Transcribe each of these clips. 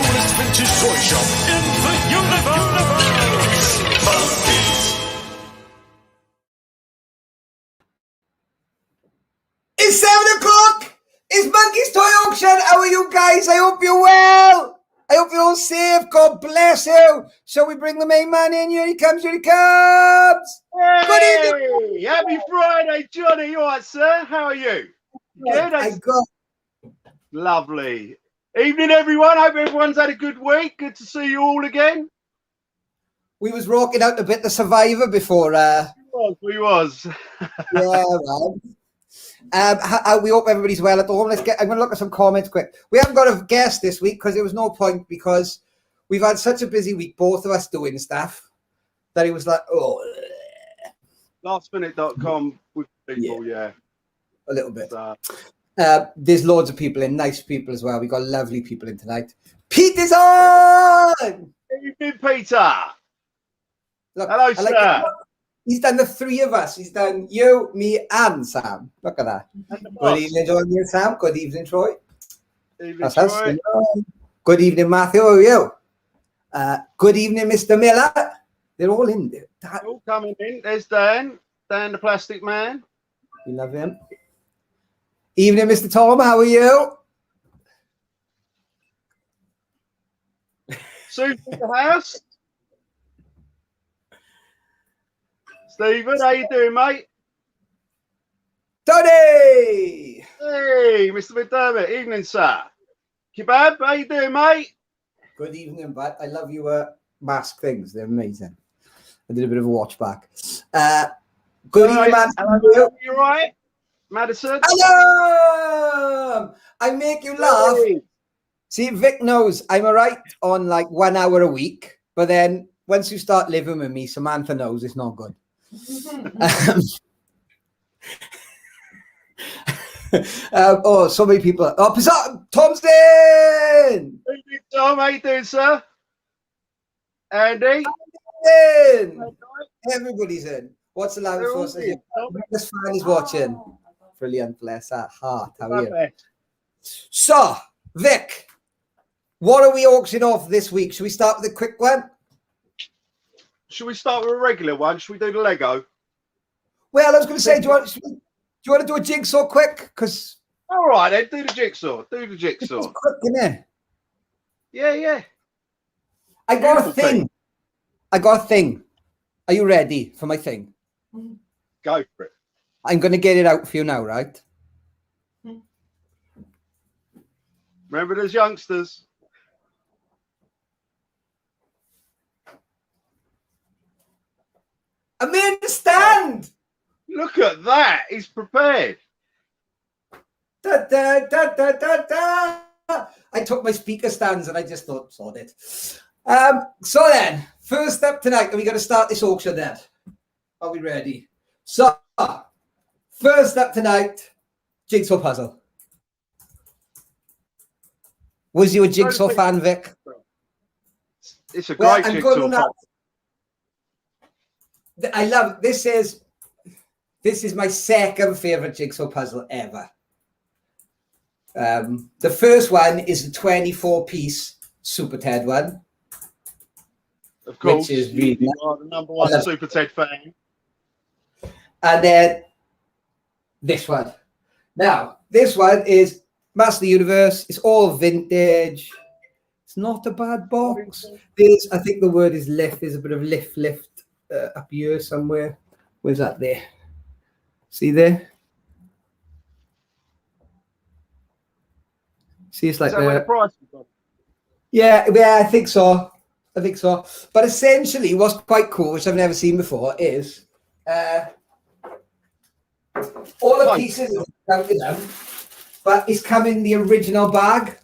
coolest vintage toy shop in the universe. Baggins. It's 7 o'clock. It's Monkey's Toy Auction. How are you guys? I hope you're well. I hope you're all safe. God bless you. Shall we bring the main man in? Here he comes. Here he comes. Hey, Good evening. happy Friday, Johnny. You all right, sir? How are you? Good. I got. Lovely. Evening, everyone. Hope everyone's had a good week. Good to see you all again. We was rocking out a bit the Survivor before. We was. Yeah, man. We hope everybody's well at home. I'm going to look at some comments quick. We haven't got a guest this week because there was no point, because we've had such a busy week, both of us doing stuff, that it was like, oh. Lastminute.com with people, yeah. A little bit. There's loads of people in, nice people as well. We got lovely people in tonight. Pete is on! Evening, Peter. Look, hello, sir. He's done the three of us. He's done you, me, and Sam. Look at that. Good evening, Johnny and Sam. Good evening, Troy. Evening, Troy. Good evening, Matthew. How are you? Good evening, Mr. Miller. They're all in there. All coming in. There's Dan. Dan, the plastic man. We love him. Evening, Mr. Tom. How are you? Susan in the house. Stephen, how you doing, mate? Tony! Hey, Mr. McDermott. Evening, sir. Kebab, how you doing, mate? Good evening, bud. I love your mask things. They're amazing. I did a bit of a watch back. Good evening, man. Hello, you all right? Madison? Hello! I make you laugh. Hey. See, Vic knows I'm all right on like 1 hour a week, but then once you start living with me, Samantha knows it's not good. Oh, so many people. Oh, Tom's in! Tom, how you doing, sir? Andy? In. Everybody's in. What's the loudest for? This fan is watching. Brilliant, bless that heart. How are you? So, Vic, what are we auctioning off this week? Should we start with a quick one? Should we start with a regular one? Should we do the Lego? Well, I was going to say, do you want to do a jigsaw quick? Because all right, then do the jigsaw. Do the jigsaw. It's quick, isn't it? Yeah. I got a thing. Are you ready for my thing? Go for it. I'm going to get it out for you now, right? Remember, there's youngsters. I made the stand. Look at that. He's prepared. Da, da, da, da, da, da. I took my speaker stands and I just thought, sod it. So then, first up tonight, are we going to start this auction then? Are we ready? So, first up tonight, Jigsaw Puzzle. Was you a Jigsaw fan, Vic? It's a great Jigsaw puzzle. I love this is my second favorite Jigsaw puzzle ever. The first one is the 24-piece Super Ted one. Of course, which is really you are the #1 Super Ted fan. And then this one. Now, this one is Master of the Universe. It's all vintage. It's not a bad box. I think the word is lift. There's a bit of lift up here somewhere. Where's that there? See there? See, it's like is that where the price is on? Yeah, I think so. But essentially, what's quite cool, which I've never seen before, is all the pieces are counted out, but it's come in the original bag.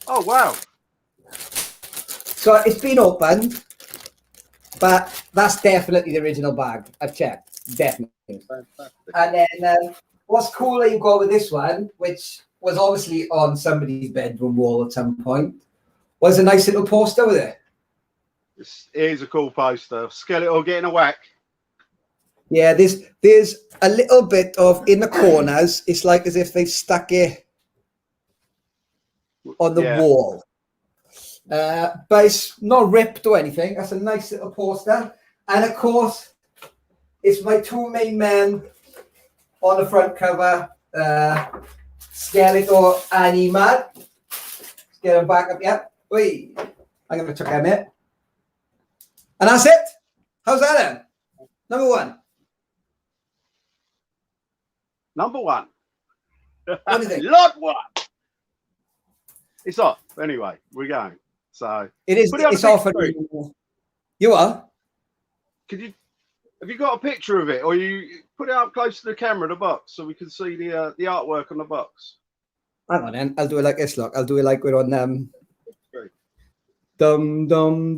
Oh, wow. So it's been opened, but that's definitely the original bag. I've checked, definitely. Fantastic. And then what's cool that you got with this one, which was obviously on somebody's bedroom wall at some point, was a nice little poster with it. This is a cool poster. Skeletor getting a whack. Yeah, there's a little bit of in the corners. It's like as if they've stuck it on the wall. But it's not ripped or anything. That's a nice little poster. And of course, it's my two main men on the front cover, Skeletor and E-Man. Let's get them back up here. Wait, I'm going to chuck them in. And that's it. How's that then? Number one. Number one. What do you think? Lot one. It's off. Anyway, we're going. So it is. It's off. You are? Have you got a picture of it, or you put it up close to the camera, the box, so we can see the artwork on the box? Hang on, then. I'll do it like this. Look, I'll do it like we're on dum dum dum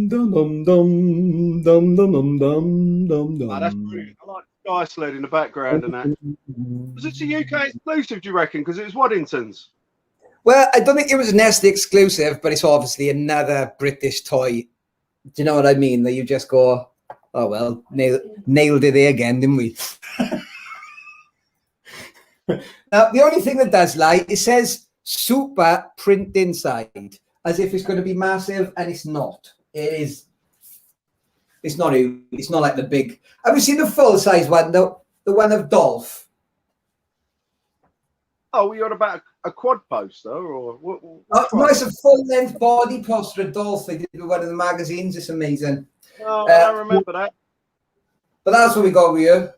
dum dum dum dum dum dum dum dum. Oh, that's brilliant. I like the sky sled in the background and that. Was it a UK exclusive, do you reckon? Because it was Waddington's. Well, I don't think it was Nestle exclusive, but it's obviously another British toy. Do you know what I mean? That you just go, oh well, nailed it there again, didn't we? Now, the only thing that does lie, it says super print inside, as if it's going to be massive, and it's not. It is. It's not. It's not like the big. Have you seen the full size one though? The one of Dolph. Oh, you're about a quad poster, or what? No, it's a full length body poster of Dolph. They did with one of the magazines. It's amazing. Oh, I remember that. But that's what we got with you.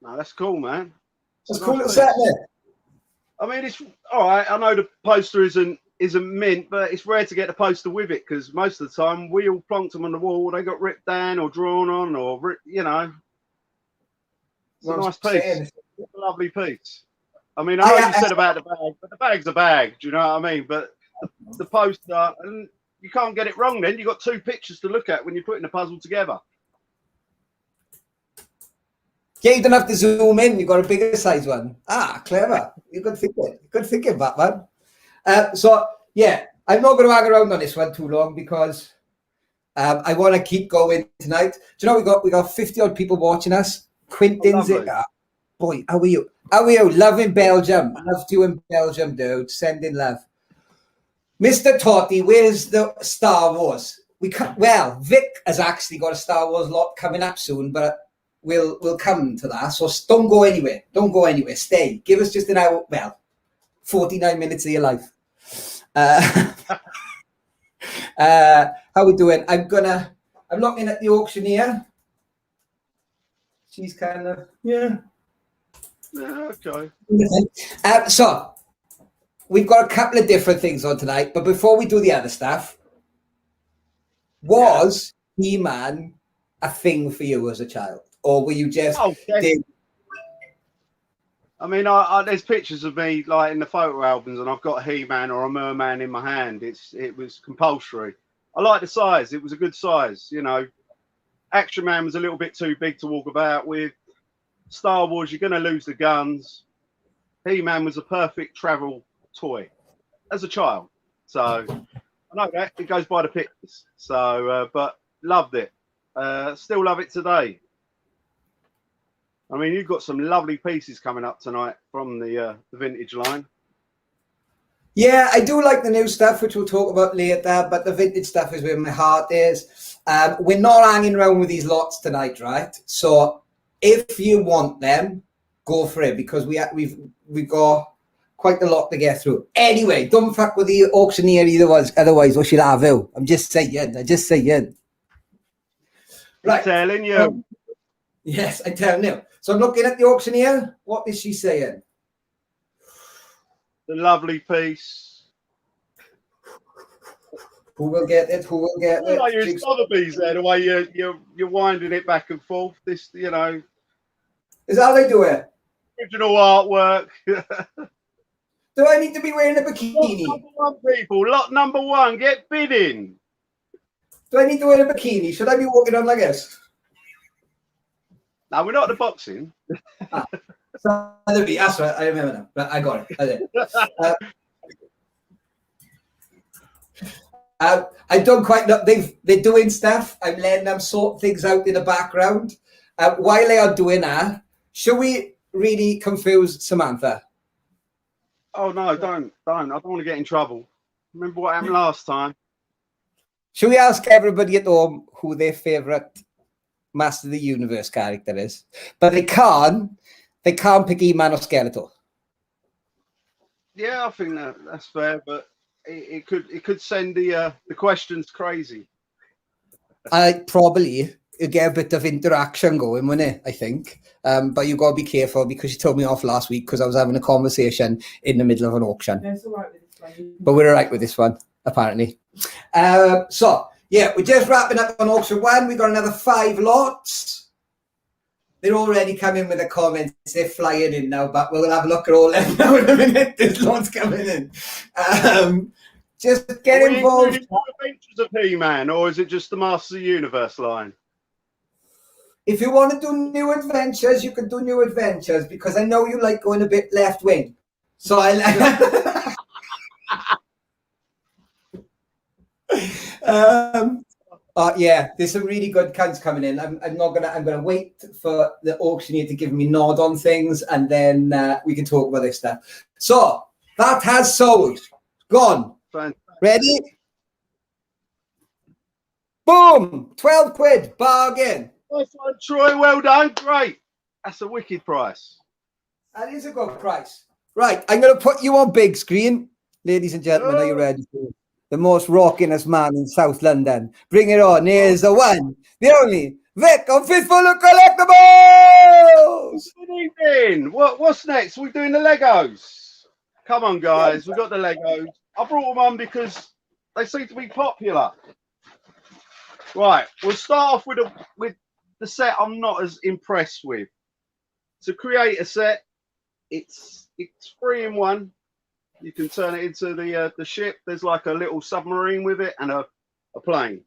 No, that's cool, man. It's a cool little set, isn't it? I mean, it's all right. I know the poster isn't mint, but it's rare to get a poster with it because most of the time we all plonked them on the wall. They got ripped down or drawn on, or you know, it's a nice piece. It's a lovely piece. I mean, I know you said about the bag, but the bag's a bag. Do you know what I mean? But the poster, and you can't get it wrong. Then you've got two pictures to look at when you're putting the puzzle together. Yeah, you don't have to zoom in. You've got a bigger size one. Ah, clever. You could think it. Good thinking, Batman. So, yeah, I'm not going to hang around on this one too long because I want to keep going tonight. Do you know we got 50-odd people watching us? Quintin's it. Boy, how are you? How are you? Love in Belgium. Loved you in Belgium, dude. Sending love. Mr. Totty, where's the Star Wars? Well, Vic has actually got a Star Wars lot coming up soon, but we'll come to that. So don't go anywhere. Don't go anywhere. Stay. Give us just an hour. Well, 49 minutes of your life. How we doing? I'm looking at the auctioneer. She's kind of okay. So we've got a couple of different things on tonight, but before we do the other stuff, was He-Man a thing for you as a child, or were you just? I mean, there's pictures of me like in the photo albums, and I've got a He-Man or a Merman in my hand. It was compulsory. I like the size; it was a good size. You know, Action Man was a little bit too big to walk about with. Star Wars, you're going to lose the guns. He-Man was a perfect travel toy as a child. So I know that it goes by the pictures. So, but loved it. Still love it today. I mean, you've got some lovely pieces coming up tonight from the vintage line. Yeah, I do like the new stuff, which we'll talk about later, but the vintage stuff is where my heart is. We're not hanging around with these lots tonight, right? So if you want them, go for it, because we've got quite a lot to get through. Anyway, don't fuck with the auctioneer otherwise what should I have you? I'm just saying. Right. Telling you. Yes, I'm telling you. So I'm looking at the auctioneer. What is she saying? The lovely piece. Who will get it? Who will get it? Like you're Sotheby's there, the way you're winding it back and forth. This, you know, is how they do it. Original artwork. Do I need to be wearing a bikini? Lot number one, people. Lot number one. Get bidding. Do I need to wear a bikini? Should I be walking on like this? No, we're not at the boxing. That's right. I remember now. But I got it. I did. I don't quite know. They're doing stuff. I'm letting them sort things out in the background. While they are doing that, should we really confuse Samantha? Oh no, don't. I don't want to get in trouble. Remember what happened last time? Should we ask everybody at home who their favourite Master of the Universe character is? But they can't pick E-Man or Skeletor. Yeah, I think that's fair, but it could send the questions crazy. Probably it'll get a bit of interaction going, won't it? I think. But you got to be careful because you told me off last week because I was having a conversation in the middle of an auction. That's all right with this one. But we're all right with this one, apparently. So, yeah, we're just wrapping up on auction 1. We got another 5 lots. They're already coming with the comments. They're flying in now, but we'll have a look at all them now in a minute. There's lots coming in. Just get involved. Adventures of He-Man, or is it just the Masters of the Universe line? If you want to do new adventures, you can do new adventures because I know you like going a bit left wing. So yeah, there's some really good cunts coming in. I'm gonna wait for the auctioneer to give me nod on things, and then we can talk about this stuff. So that has sold. Gone. Fantastic. Ready? Boom! 12 quid. Bargain. Nice one, Troy. Well done. Great. That's a wicked price. That is a good price. Right, I'm going to put you on big screen. Ladies and gentlemen, are you ready for it? The most rockingest man in South London. Bring it on. Here's the one, the only, Vic on Fistful of Collectibles! Good evening. What's next? We're doing the Legos. Come on, guys. We've got the Legos. I brought them on because they seem to be popular. Right, we'll start off with the set I'm not as impressed with. To create a set, it's 3 in 1. You can turn it into the ship. There's like a little submarine with it and a plane.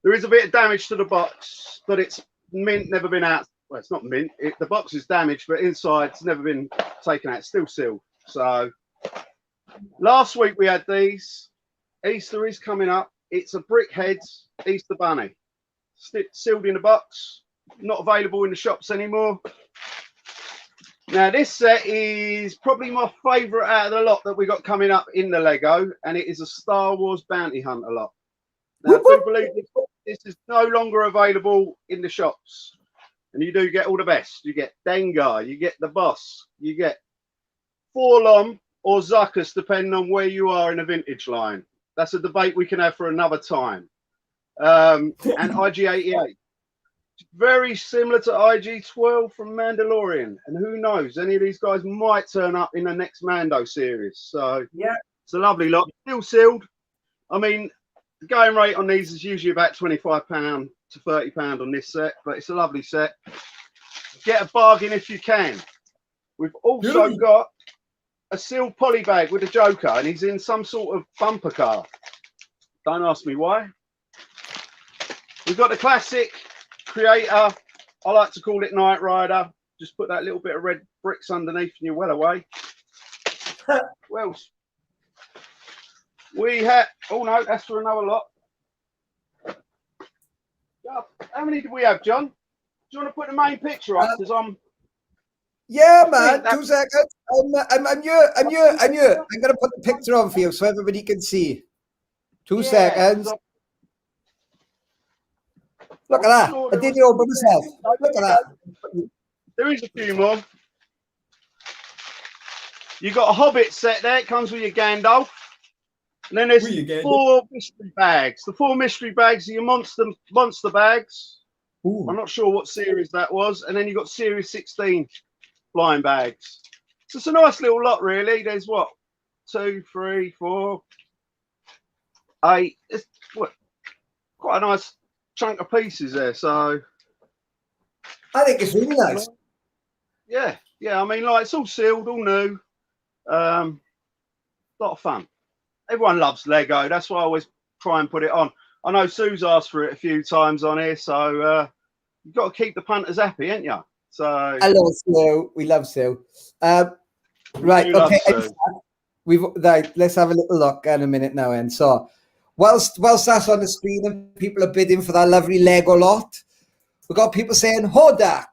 There is a bit of damage to the box, but it's mint, never been out. Well, it's not mint. The box is damaged, but inside it's never been taken out. It's still sealed. So last week we had these. Easter is coming up. It's a Brickheadz Easter bunny. Sealed in a box. Not available in the shops anymore. Now, this set is probably my favourite out of the lot that we got coming up in the Lego, and it is a Star Wars Bounty Hunter lot. Now, I do believe this is no longer available in the shops, and you do get all the best. You get Dengar, you get the Boss, you get Forlom or Zuckus, depending on where you are in the vintage line. That's a debate we can have for another time. And IG-88. Very similar to IG-12 from Mandalorian, and who knows, any of these guys might turn up in the next Mando series. So yeah, it's a lovely lot. Still sealed. I mean, the going rate on these is usually about £25 to £30 on this set, but it's a lovely set. Get a bargain if you can. We've also got a sealed poly bag with a Joker, and he's in some sort of bumper car. Don't ask me why. We've got the classic Creator, I like to call it Knight Rider. Just put that little bit of red bricks underneath and you're well away. Well, we had, oh no, that's for another lot. How many do we have, John? Do you want to put the main picture up? Because yeah, man, 2 seconds. I'm here. I'm going to put the picture on for you so everybody can see. 2 seconds. Look at that. I did it all by myself. Look at that. There is a few more. You got a Hobbit set there. It comes with your Gandalf. And then there's 4 mystery bags. The 4 mystery bags are your monster bags. Ooh. I'm not sure what series that was. And then you got Series 16 flying bags. So it's a nice little lot, really. There's what? 2, 3, 4, 8. It's quite a nice chunk of pieces there, so I think it's really nice. Yeah, I mean, like, it's all sealed, all new. A lot of fun. Everyone loves Lego. That's why I always try and put it on. I know Sue's asked for it a few times on here, so you've got to keep the punters happy, ain't you? So hello, Sue. We love Sue. Right, okay. Let's have a little look in a minute now, and so. Whilst that's on the screen and people are bidding for that lovely Lego lot, we've got people saying Hodak.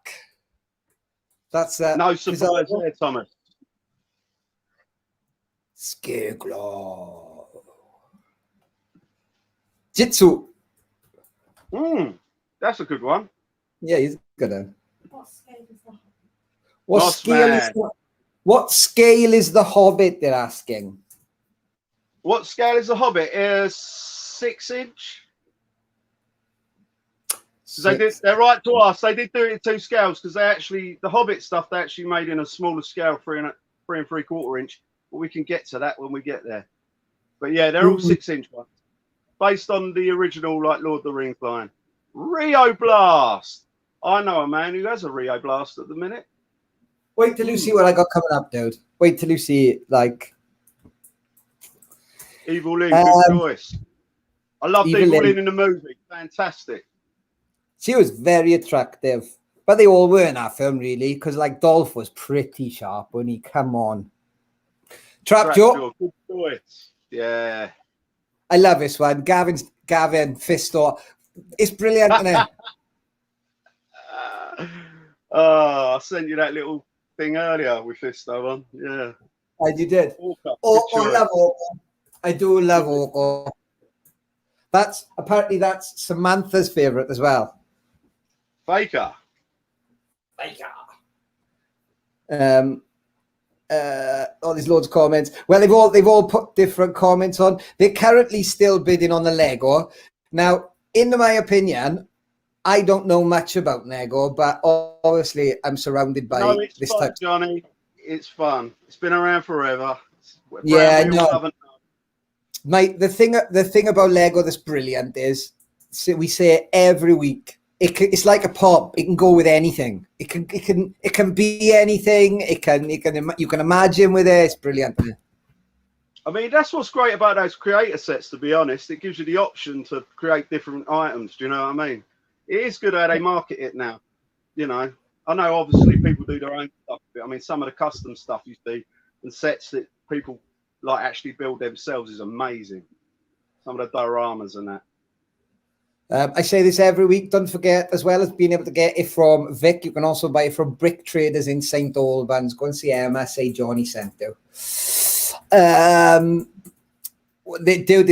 That's no surprise there, Thomas. Scarecrow. Jitsu. That's a good one. Yeah, he's good at. What scale is that? What scale is the Hobbit? They're asking. What scale is the Hobbit? 6-inch. They're right to us. They did do it in 2 scales because the Hobbit stuff they actually made in a smaller scale, 3 3/4 inch. But we can get to that when we get there. But yeah, they're all 6-inch ones, based on the original like Lord of the Rings line. Rio Blast. I know a man who has a Rio Blast at the minute. Wait till you see what I got coming up, dude. Wait till you see like Evil Lynn, good choice. I loved Evil Evil Lynn. Lynn in the movie. Fantastic. She was very attractive, but they all were in that film, really, because like Dolph was pretty sharp when he come on. Trap Joe. Good choice. Yeah. I love this one. Gavin Fisto. It's brilliant, isn't it? I sent you that little thing earlier with Fisto on. Yeah. You did. I love Orko. I do love Orko. Apparently that's Samantha's favorite as well. Faker. There's loads of comments. Well, they've all put different comments on. They're currently still bidding on the Lego. Now, in my opinion, I don't know much about Lego, but obviously I'm surrounded by it's this fun, type. Johnny. It's fun. It's been around forever. Yeah, no. The thing about Lego that's brilliant is we say it every week. It's like a pop. It can go with anything. It can be anything. You can imagine with it. It's brilliant. I mean, that's what's great about those creator sets. To be honest, it gives you the option to create different items. Do you know what I mean? It is good how they market it now. You know, I know obviously people do their own stuff. But I mean, some of the custom stuff you see and sets that people like actually build themselves is amazing. Some of the dioramas and that. I say this every week. Don't forget, as well as being able to get it from Vic, you can also buy it from Brick Traders in St. Albans. Go and see Emma. Say Johnny sent you. They're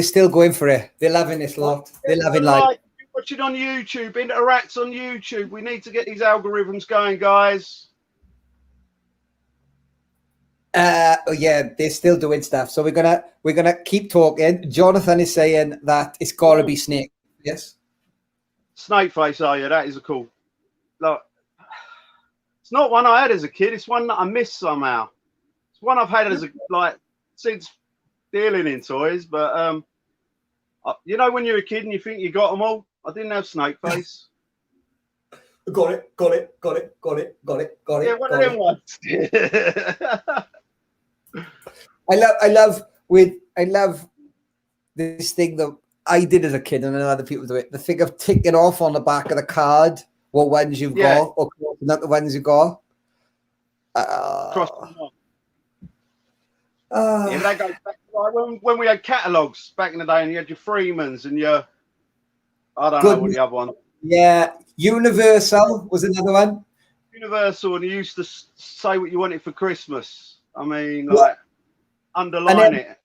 still going for it. They're loving this lot. They're loving life. Watch it on YouTube. Interact on YouTube. We need to get these algorithms going, guys. Yeah, they're still doing stuff. So we're gonna keep talking. Jonathan is saying that it's gotta be Snake. Yes. Snake face, that is a cool. Look, it's not one I had as a kid. It's one that I missed somehow. It's one I've had as since dealing in toys. But you know when you're a kid and you think you got them all. I didn't have Snake face. Got it. Yeah, one of them ones. I love this thing that I did as a kid, and I know other people do it. The thing of ticking off on the back of the card what ones you've got, or not the ones you got. Cross them off. Yeah, that goes back to like when we had catalogues back in the day, and you had your Freemans and your I don't know what the other one. Yeah, Universal was another one. Universal, and you used to say what you wanted for Christmas. I mean, like underline it.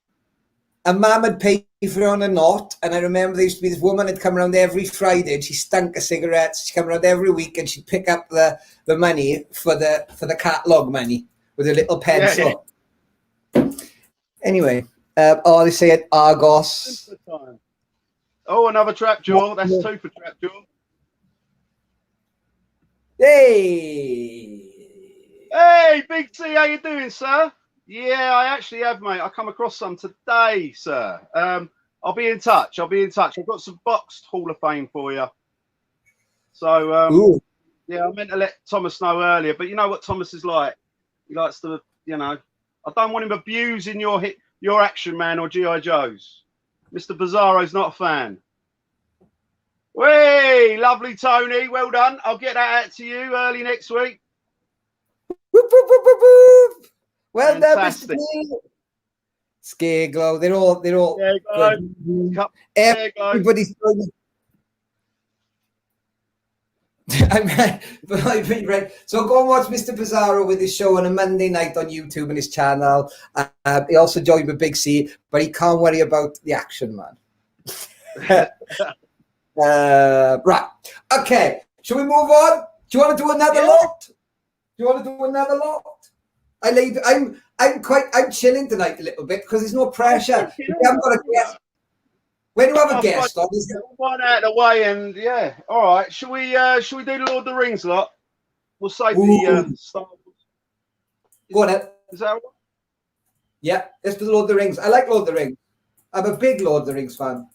A mum would pay for it on a knot, and I remember there used to be this woman who'd come around every Friday, and she stunk of cigarettes. She'd come around every week, and she'd pick up the money for the catalogue money with a little pencil. Yeah. Anyway, they say it Argos. Oh, another trap jaw. That's 2 for trap jaw. Hey, Big T, how you doing, sir? Yeah, I actually have, mate. I come across some today, sir. I'll be in touch. I've got some boxed Hall of Fame for you. So, yeah, I meant to let Thomas know earlier, but you know what Thomas is like. He likes to, I don't want him abusing your Action Man or G.I. Joes. Mr. Bizarro's not a fan. Way, lovely Tony. Well done. I'll get that out to you early next week. Whoop, whoop, whoop, whoop, whoop. Well Fantastic. done, Mr. Scareglow. They're all good. Everybody's doing right. So go and watch Mr. Bizarro with his show on a Monday night on YouTube and his channel. He also joined with Big C, but he can't worry about the Action Man. Right. Okay. Shall we move on? Do you want to do another lot? Do you want to do another lot? I'm chilling tonight a little bit because there's no pressure. We haven't got a guest. When you have a guest on, one out of the way, and yeah, all right. Should we do the Lord of the Rings lot? We'll save the Star Wars. Go on, Ed. Is that right? Yeah, let's do Lord of the Rings. I like Lord of the Rings. I'm a big Lord of the Rings fan.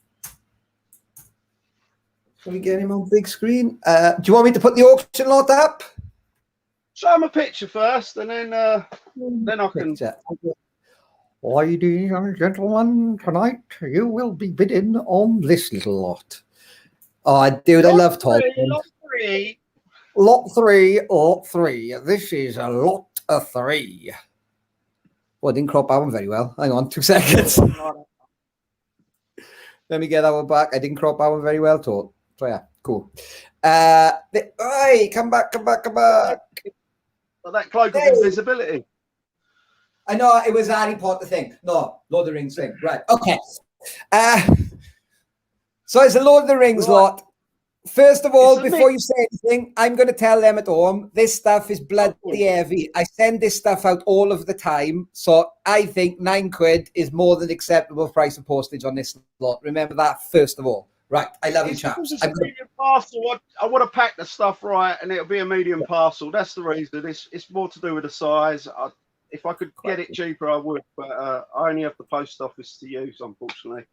Can we get him on big screen? Do you want me to put the auction lot up? Show him a picture first, and then I can. Ladies and gentlemen, tonight you will be bidding on this little lot. Oh, dude, I love talking. Lot three. This is a lot of 3. Oh, I didn't crop that one very well. Hang on, 2 seconds. Let me get that one back. I didn't crop that one very well, Todd. So yeah, cool. Hey, come back. Well, that cloak of invisibility. I know it was a Harry Potter thing. No, Lord of the Rings thing. Right. Okay. So it's a Lord of the Rings lot. First of all, before you say anything, I'm going to tell them at home, this stuff is bloody heavy. I send this stuff out all of the time. So I think £9 is more than acceptable price of postage on this lot. Remember that first of all. Right. I love you, chaps. It's a medium parcel. I want to pack the stuff right, and it'll be a medium parcel. That's the reason. It's more to do with the size. If I could get it cheaper, I would, but I only have the post office to use, unfortunately.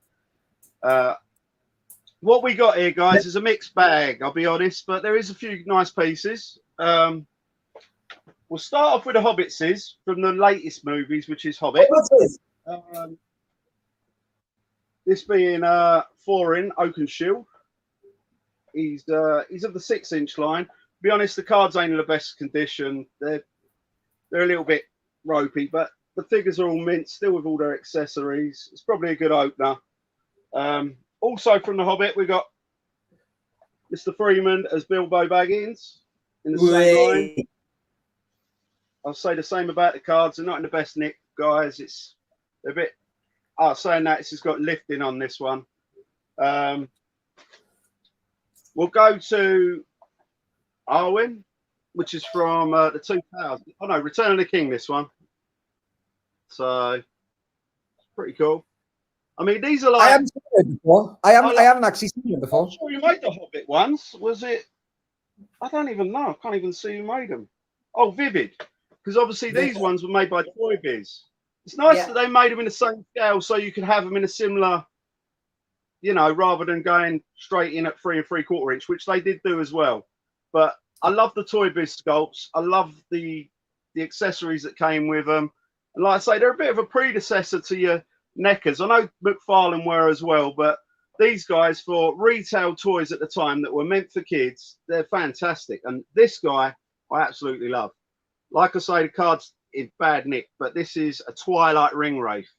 What we got here, guys, is a mixed bag, I'll be honest, but there is a few nice pieces. We'll start off with the Hobbitses from the latest movies, which is Hobbit. This being Thorin Oakenshield. He's of the 6-inch line. To be honest, the cards ain't in the best condition. They're a little bit ropey, but the figures are all mint, still with all their accessories. It's probably a good opener. Also from the Hobbit, we got Mr. Freeman as Bilbo Baggins in the same line. I'll say the same about the cards. They're not in the best nick, guys. They're a bit. Saying that, it's just got lifting on this one. We'll go to Irwin, which is from the 2000. Oh no, Return of the King. This one. So it's pretty cool. I mean, these are like. I haven't seen them before. I haven't actually seen them before. I'm sure you made the Hobbit ones. Was it? I don't even know. I can't even see who made them. Oh, Vivid. Because obviously these ones were made by Toy Biz. It's nice that they made them in the same scale so you could have them in a similar, rather than going straight in at 3 3/4 inch, which they did do as well. But I love the Toy Biz sculpts. I love the accessories that came with them. And like I say, they're a bit of a predecessor to your Neckers. I know McFarlane were as well, but these guys, for retail toys at the time that were meant for kids, they're fantastic. And this guy, I absolutely love. Like I say, the card's in bad nick, but this is a Twilight ring wraith.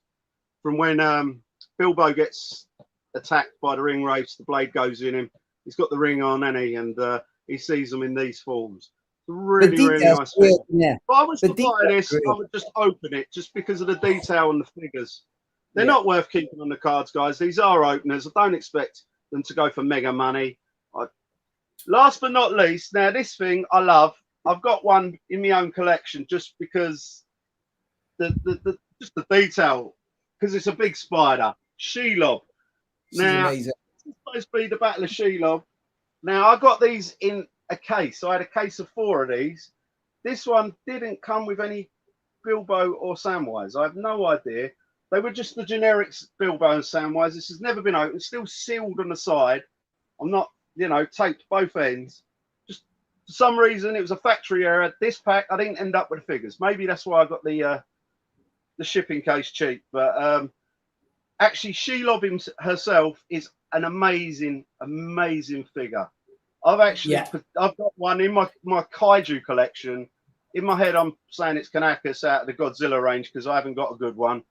From when Bilbo gets attacked by the ring wraiths, the blade goes in him. He's got the ring on, and he sees them in these forms. Really nice thing. Yeah. If I was to buy this, I would just open it just because of the detail and the figures. They're not worth keeping on the cards, guys. These are openers. I don't expect them to go for mega money. Last but not least, now this thing I love. I've got one in my own collection just because just the detail, because it's a big spider. Shelob. Now, it's supposed to be the Battle of Shelob. Now, I got these in a case. I had a case of 4 of these. This one didn't come with any Bilbo or Samwise. I have no idea. They were just the generic Bilbo and Samwise. This has never been opened. Still sealed on the side. I'm not, taped both ends. Just for some reason, it was a factory error. This pack, I didn't end up with the figures. Maybe that's why I got the shipping case cheap. But actually, Shelob herself is an amazing, amazing figure. I've got one in my kaiju collection. In my head, I'm saying it's Kanakas out of the Godzilla range because I haven't got a good one.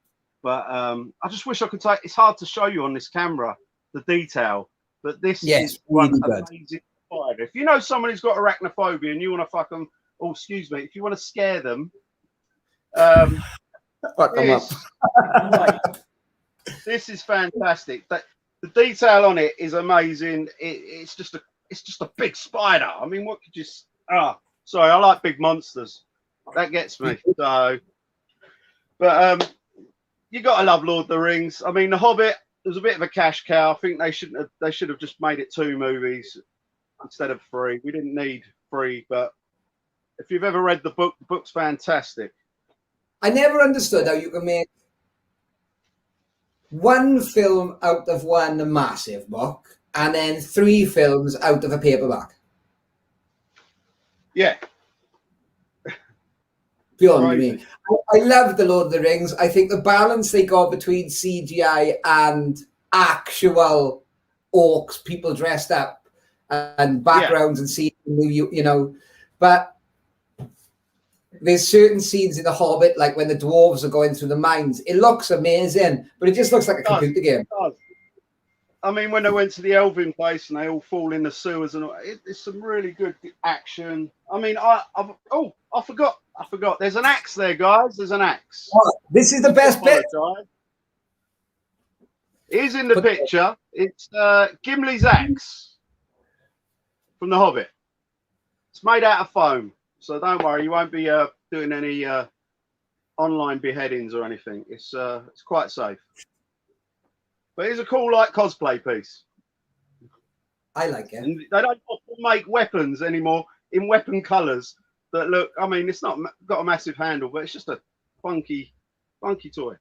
But I just wish I could take. It's hard to show you on this camera the detail, but this is one amazing spider. If you know someone who's got arachnophobia and you want to fuck them, if you want to scare them, fuck them up. This is fantastic. The detail on it is amazing. It's just a big spider. I mean, what could you? Sorry, I like big monsters. That gets me. So, but you got to love Lord of the Rings. I mean, The Hobbit was a bit of a cash cow. I think they should have just made it 2 movies instead of 3. We didn't need 3, but if you've ever read the book's fantastic. I never understood how you can make one film out of one massive book and then 3 films out of a paperback. Yeah. Beyond me. I love The Lord of the Rings. I think the balance they got between CGI and actual orcs, people dressed up, and backgrounds and scenes, you know, but there's certain scenes in The Hobbit, like when the dwarves are going through the mines. It looks amazing, but it just looks like a computer game. I mean, when they went to the Elven place and they all fall in the sewers, and it's some really good action. I mean, I forgot. There's an axe there, guys. There's an axe. Oh, this is the best bit. He's in the picture. It's Gimli's axe from The Hobbit. It's made out of foam. So don't worry, you won't be doing any online beheadings or anything. It's quite safe. But it's a cool cosplay piece. I like it. And they don't often make weapons anymore in weapon colours that look. I mean, it's not got a massive handle, but it's just a funky toy.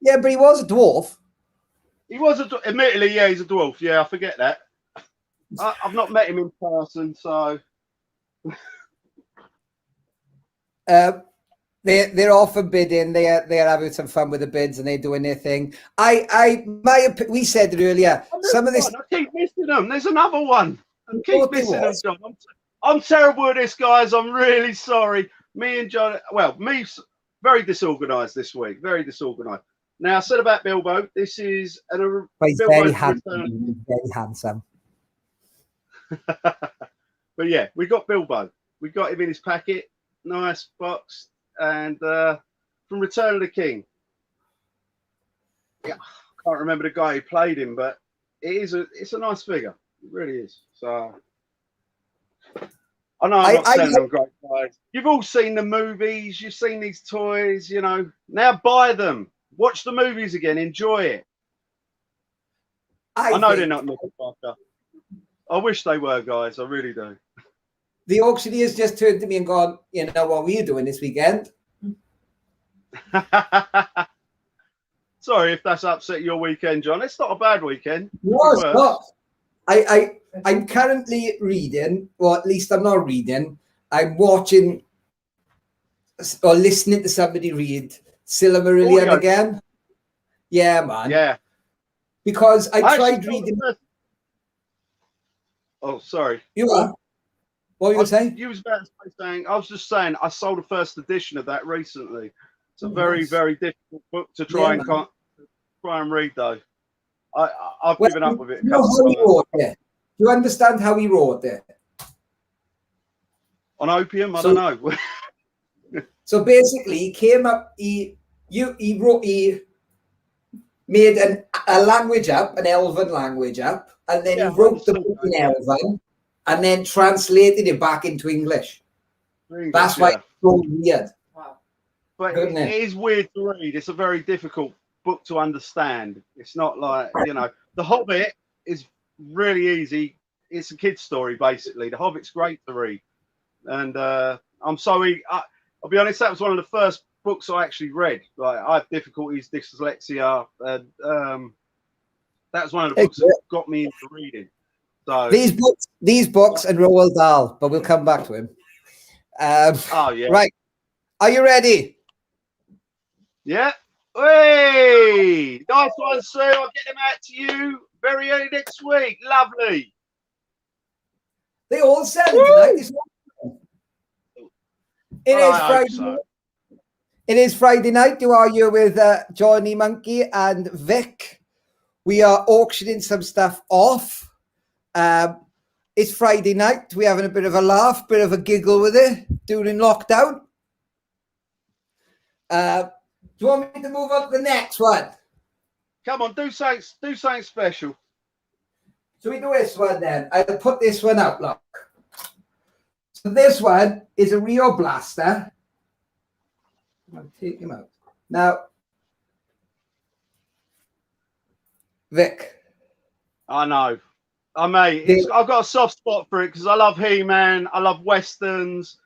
Yeah, but he was a dwarf. He was admittedly, yeah, he's a dwarf. Yeah, I forget that. I've not met him in person, so. They're all forbidden. They're having some fun with the bids and they're doing their thing. We said it earlier. Some of this. I keep missing them. There's another one. I keep missing them, John. I'm terrible at this, guys. I'm really sorry. Me and John. Well, me's very disorganised this week. Very disorganised. Now I said about Bilbo. This is he's very handsome. Very handsome. But yeah, we got Bilbo. We got him in his packet. Nice box. And from Return of the King. Yeah, I can't remember the guy who played him, but it's a nice figure. It really is. So I know I'm not selling them great, guys. You've all seen the movies, you've seen these toys, you know. Now buy them. Watch the movies again, enjoy it. I know they're not Motherfucker. I wish they were, guys. I really do. The auctioneers just turned to me and gone, you know what we're doing this weekend? Sorry if that's upset your weekend, John. It's not a bad weekend. No, it's not. I'm currently reading, or at least I'm not reading. I'm watching or listening to somebody read Silmarillion again. Yeah, man. Yeah. Because I tried reading. Oh, sorry. You are. What were you saying? You was about to say saying. I was just saying. I sold a first edition of that recently. It's a very, very difficult book to try and read, though. I've given up with it. Do you understand how he wrote it? On opium, I don't know. So basically, he came up. He made a language up, an Elven language up, and then he wrote the book in Elven, and then translated it back into English. That's why it's so weird. Wow. But it is weird to read. It's a very difficult book to understand. It's not like, you know, The Hobbit is really easy. It's a kid's story, basically. The Hobbit's great to read. And I'm sorry, I'll be honest, that was one of the first books I actually read. Like, I have difficulties, dyslexia, and that was one of the books that got me into reading. So these books and Roald Dahl, but we'll come back to him. Right. Are you ready? Yeah. Hey, nice one, Sue. I'll get them out to you very early next week. Lovely. They all said it tonight. It is Friday. It is Friday night. You are here with Johnny Monkey and Vic. We are auctioning some stuff off. It's Friday night. We're having a bit of a laugh, bit of a giggle with it during lockdown. Do you want me to move on to the next one? Come on, do something special. So we do this one then. I'll put this one out, look. So this one is a Rio Blaster. I'll take him out. Now, Vic. I know. I've got a soft spot for it because I love He-Man. I love Westerns.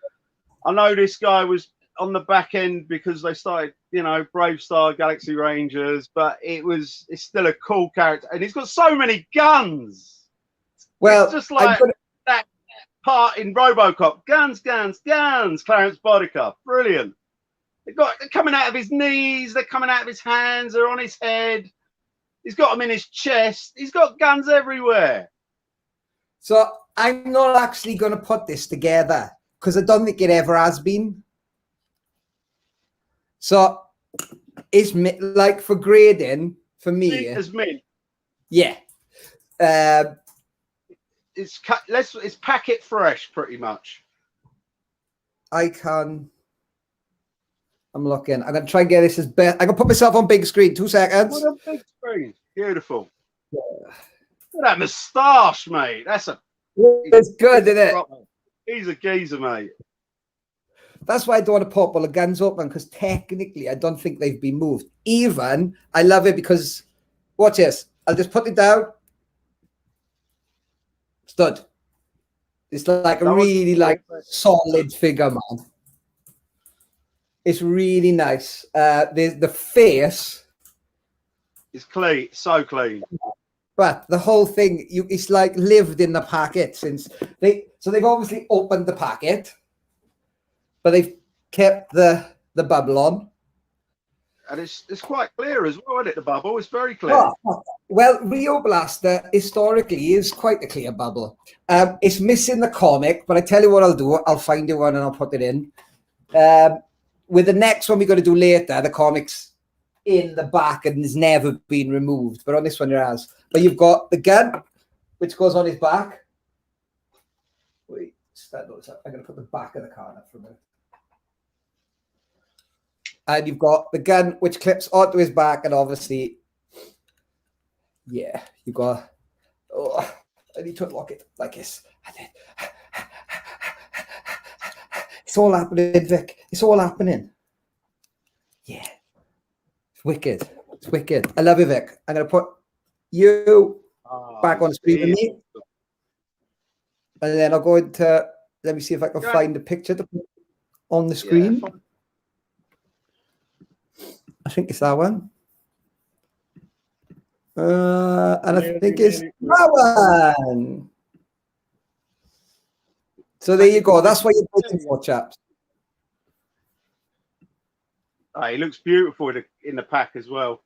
I know this guy was on the back end because they started, you know, Brave Star, Galaxy Rangers, but it's still a cool character. And he's got so many guns. Well, it's just like that part in RoboCop. Guns, guns, guns. Clarence Boddicker. Brilliant. They're coming out of his knees. They're coming out of his hands. They're on his head. He's got them in his chest. He's got guns everywhere. So I'm not actually going to put this together because I don't think it ever has been. So it's like for grading for me. It's mint. Yeah. It's packet fresh, pretty much. I'm looking. I'm gonna try and get this as best. I can put myself on big screen. 2 seconds. What a big screen! Beautiful. Yeah. Look at that moustache, mate. It's good, isn't it? He's a geezer, mate. That's why I don't want to pop all the guns open because technically I don't think they've been moved. Even I love it because watch this. I'll just put it down. Stud. It's like a really solid figure, man. It's really nice. The face is clean, so clean. But the whole thing, it's like lived in the packet since they've obviously opened the packet, but they've kept the bubble on. And it's quite clear as well, isn't it? The bubble is very clear. Oh, well, Rio Blaster historically is quite a clear bubble. It's missing the comic, but I tell you what I'll do. I'll find you one and I'll put it in. With the next one we're going to do later, the comic's in the back and has never been removed. But on this one, it has. But you've got the gun, which goes on his back. Wait, stand those up. I'm going to put the back of the card up for a minute. And you've got the gun, which clips onto his back. And obviously, yeah, you've got... Oh, I need to unlock it like this. And then... It's all happening, Vic. It's all happening. Yeah. It's wicked. It's wicked. I love you, Vic. I'm going to put you back on screen with me. And then I'll go into... Let me see if I can find the picture to put on the screen. Yeah, I think it's that one. And I think it's that one. So there you go. That's what you're looking for, chaps. Oh, he looks beautiful in the pack as well.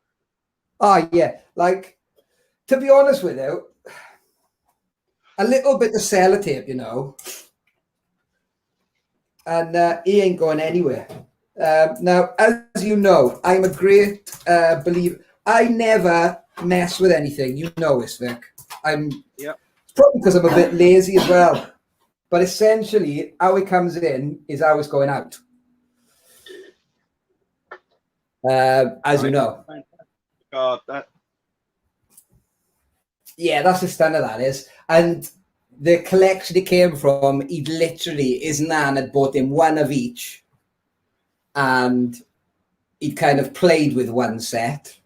Oh, yeah. Like, to be honest with you, a little bit of sellotape, you know, and he ain't going anywhere. Now, as you know, I'm a great believer. I never mess with anything. You know this, Vic. It's probably because I'm a bit lazy as well. But essentially, how it comes in is how it's going out. As you know. God, Yeah, that's the standard, that is. And the collection it came from, he literally, his nan had bought him one of each. And he kind of played with one set.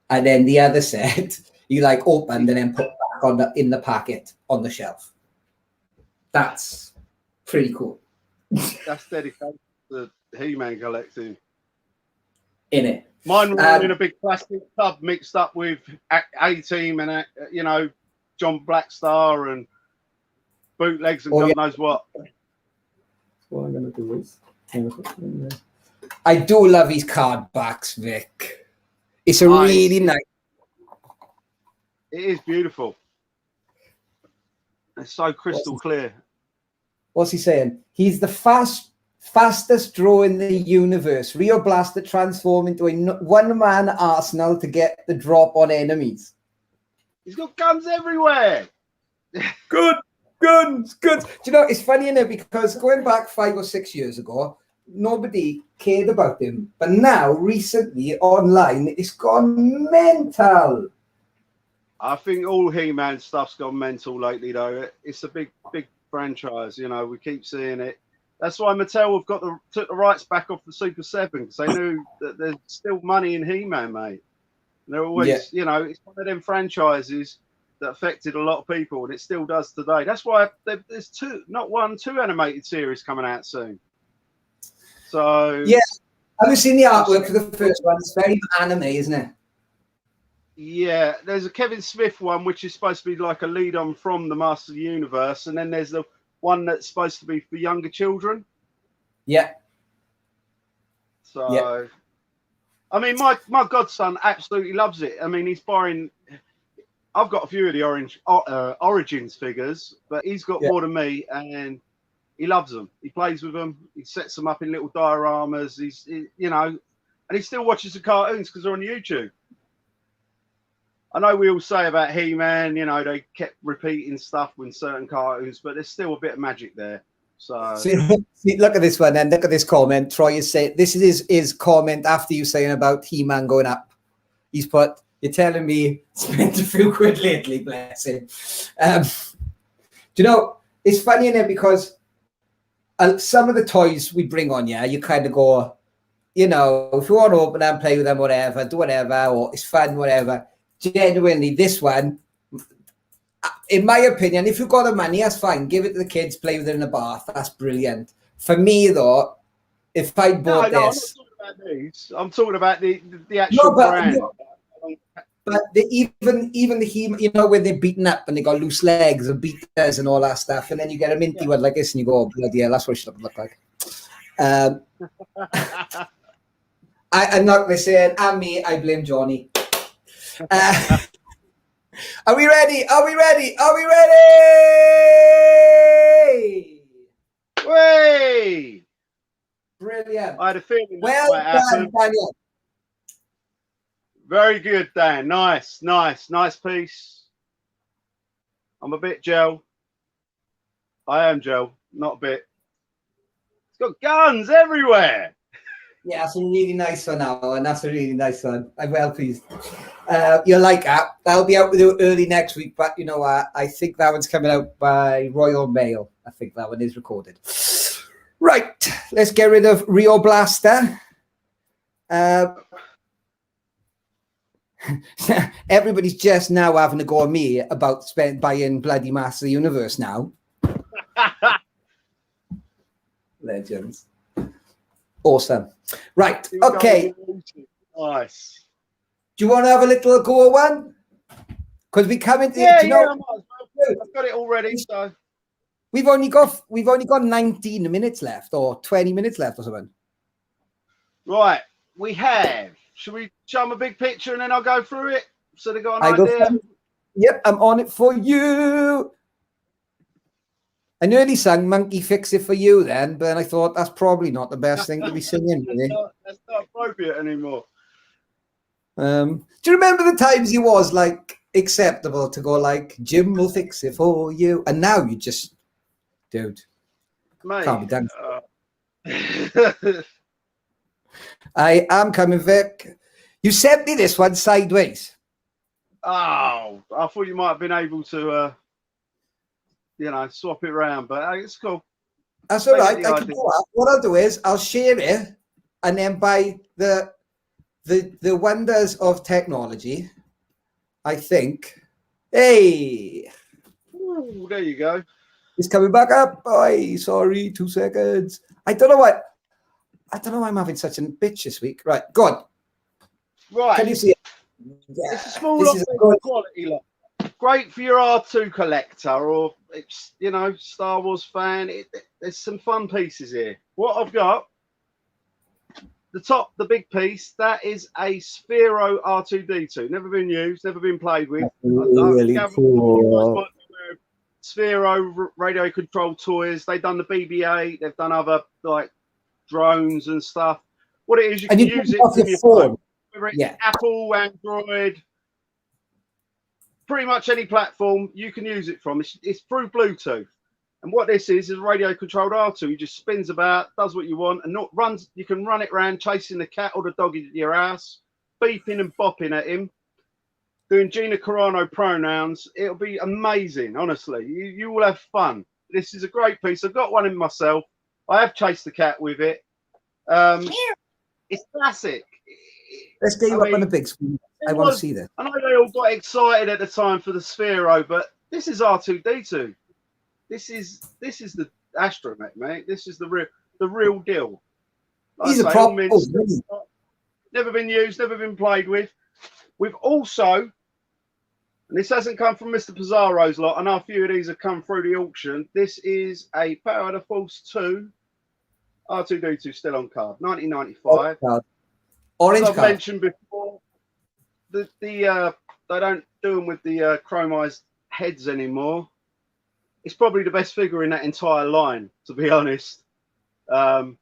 And then the other set, he like opened and then put back in the packet on the shelf. That's pretty cool. That's dedicated to the He-Man collecting. In it. Mine were in a big plastic tub mixed up with A-Team and, you know, John Blackstar and bootlegs and God knows what. What I'm going to do is... I do love his card backs, Vic. It's a really nice... It is beautiful. It's so crystal clear. What's he saying? He's the fastest draw in the universe. Rio Blaster transformed into a one-man arsenal to get the drop on enemies. He's got guns everywhere. Good. Guns. Do you know, it's funny, innit? Because going back 5 or 6 years ago, nobody cared about him. But now, recently, online, it's gone mental. I think all He-Man stuff's gone mental lately, though. It's a big franchise. You know, we keep seeing it. That's why Mattel have took the rights back off the Super 7 because they knew that there's still money in He-Man, mate. And they're always, you know, it's one of them franchises that affected a lot of people, and it still does today. That's why there's two animated series coming out soon. So yeah, I've seen the artwork for the first one. It's very anime, isn't it? Yeah, there's a Kevin Smith one which is supposed to be like a lead on from the Master of the Universe, and then there's the one that's supposed to be for younger children. Yeah. So, I mean, my godson absolutely loves it. I mean, he's buying. I've got a few of the Origins figures, but he's got more than me, and he loves them. He plays with them. He sets them up in little dioramas. You know, and he still watches the cartoons because they're on YouTube. I know we all say about He-Man, you know, they kept repeating stuff with certain cartoons, but there's still a bit of magic there. So see, look at this one then. Look at this comment. Troy is saying, this is his comment after you saying about He-Man going up. He's put, you're telling me spent a few quid lately, bless him. Do you know, it's funny in it because some of the toys we bring on, you kind of go, you know, if you want to open them, play with them, whatever, do whatever, or it's fun, whatever. Genuinely, this one, in my opinion, if you've got the money, that's fine. Give it to the kids, play with it in a bath. That's brilliant. For me, though, if I bought this... I'm not talking about these. I'm talking about the actual brand. But even the He, you know, when they're beaten up and they got loose legs and beaters and all that stuff, and then you get a minty one like this and you go, oh, bloody hell, that's what it should look like. I'm not going to say, and me, I blame Johnny. Are we ready? Are we ready? Are we ready? Way! Brilliant. I had a feeling that well might done, happen. Daniel. Very good, Dan. Nice piece. I'm a bit gel. I am gel, not a bit. It's got guns everywhere. Yeah, that's a really nice one now, and that's a really nice one. I'm well pleased. You'll like that. That'll be out with you early next week, but you know what? I think that one's coming out by Royal Mail. I think that one is recorded. Right, let's get rid of Rio Blaster. Everybody's just now having a go at me about buying bloody Master of the Universe now. Legends. Awesome. Right. Okay. Nice. Do you want to have a little go at one? Because we come into I might as well. I've got it already. So we've only got 19 minutes left, or 20 minutes left, or something. Right. We have. Should we show them a big picture and then I'll go through it so they got an idea? Yep, I'm on it for you. I nearly sang Monkey Fix It for You then, but I thought that's probably not the best thing to be singing. Really. That's not appropriate anymore. Do you remember the times it was like acceptable to go like, Jim will fix it for you? And now you just, dude, Mate, can't be done. I am coming, Vic. You sent me this one sideways. Oh, I thought you might have been able to, swap it around, but it's cool. That's all right. I can do that. What I'll do is I'll share it, and then by the wonders of technology, I think. Hey, ooh, there you go. It's coming back up. Oh, sorry, 2 seconds. I don't know why I'm having such a bitch this week. Right, go on. Right. Can you see it? Yeah. It's a small lot of quality lot. Great for your R2 collector or Star Wars fan. There's some fun pieces here. What I've got, the big piece, that is a Sphero R2d2. Never been used, never been played with. Really cool. Sphero radio controlled toys. They've done the BB-8. They've done other like drones and stuff. What it is, you can use it with your phone. Whether it's Apple, Android, pretty much any platform you can use it from. It's through Bluetooth. And what this is a radio controlled R2. He just spins about, does what you want, and you can run it around chasing the cat or the dog in your house, beeping and bopping at him. doing Gina Carano pronouns. It'll be amazing, honestly. You will have fun. This is a great piece. I've got one in myself. I have chased the cat with it. It's classic. Let's get you up on the big screen. I want to see this. I know they all got excited at the time for the Sphero, but this is R2D2. This is the astromech, mate. This is the real deal. Like He's a prop. Never been used, never been played with. We've also, and this hasn't come from Mr. Pizarro's lot. I know a few of these have come through the auction. This is a Power of the Force 2 R2D2 still on card, 1995. Orange As I've card. mentioned before, they don't do them with the chromized heads anymore. It's probably the best figure in that entire line, to be honest. Comes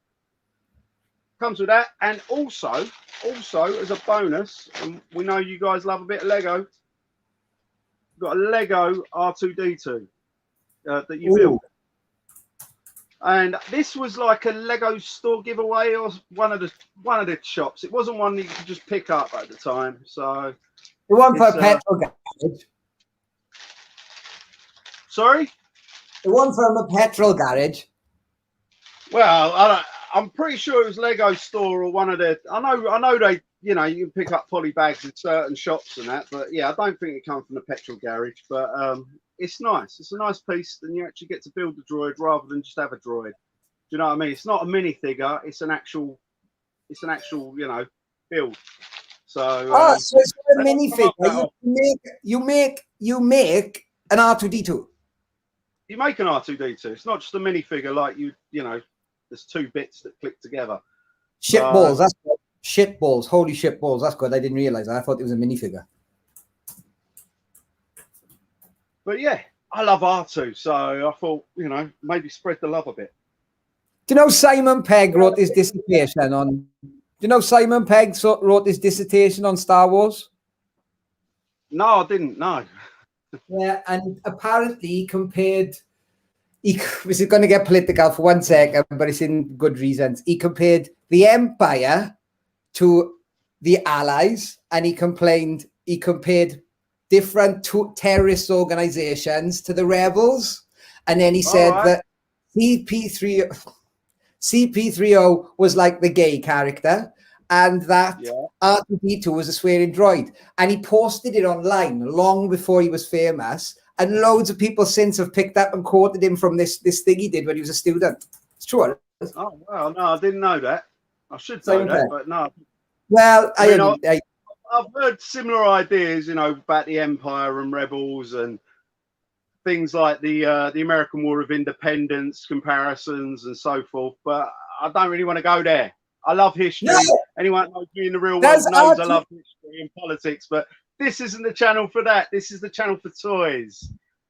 with that, and also as a bonus, and we know you guys love a bit of Lego. We've got a Lego R2D2 that you built. And this was like a Lego store giveaway or one of the shops. It wasn't one that you could just pick up at the time. So the one for a petrol garage. Sorry? The one from a petrol garage. Well, I'm pretty sure it was Lego store or one of the. I know they. You know, you can pick up poly bags in certain shops and that. But yeah, I don't think it comes from the petrol garage. But it's nice. It's a nice piece, and you actually get to build the droid rather than just have a droid. Do you know what I mean? It's not a minifigure. It's an actual. You know, build. So. So it's a minifigure. You make an R2D2. You make an R2D2. It's not just a minifigure like you know. There's two bits that click together. Shit balls. That's good. Shit balls. Holy shit balls. That's good. I didn't realize that. I thought it was a minifigure. But yeah, I love R2, so I thought, you know, maybe spread the love a bit. Do you know Simon Pegg wrote his dissertation on? Do you know Simon Pegg wrote his dissertation on Star Wars? No, I didn't. No. Yeah, and apparently he compared. This is going to get political for 1 second, but it's in good reasons. He compared the Empire to the Allies, and he compared different terrorist organizations to the rebels, and then he said that CP30 was like the gay character, and that R2D2 was a swearing droid, and he posted it online long before he was famous. And loads of people since have picked up and quoted him from this thing he did when he was a student. It's true. Oh, well, no, I didn't know that. I should know that, but no. Well, I've heard similar ideas, you know, about the Empire and rebels and things like the American War of Independence comparisons and so forth, but I don't really want to go there. I love history. No. Anyone who knows me in the real world knows I love history and politics, but this isn't the channel for that. This is the channel for toys.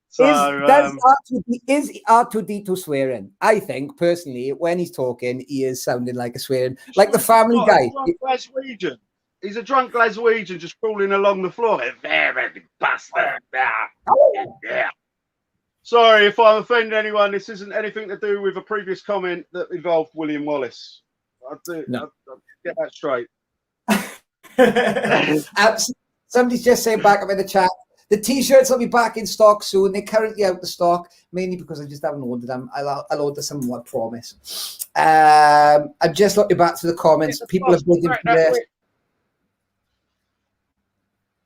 So, is R2D2 swearing? I think, personally, when he's talking, he is sounding like a swearing. Like the Family Guy. He's a drunk Glaswegian just crawling along the floor. Bastard. Yeah. Sorry if I offend anyone. This isn't anything to do with a previous comment that involved William Wallace. I'll get that straight. Absolutely. Somebody's just saying back up in the chat, the t-shirts will be back in stock soon. They're currently out of stock, mainly because I just haven't ordered them. I'll order some more, I promise. I'm just looking back to the comments. People are building for this.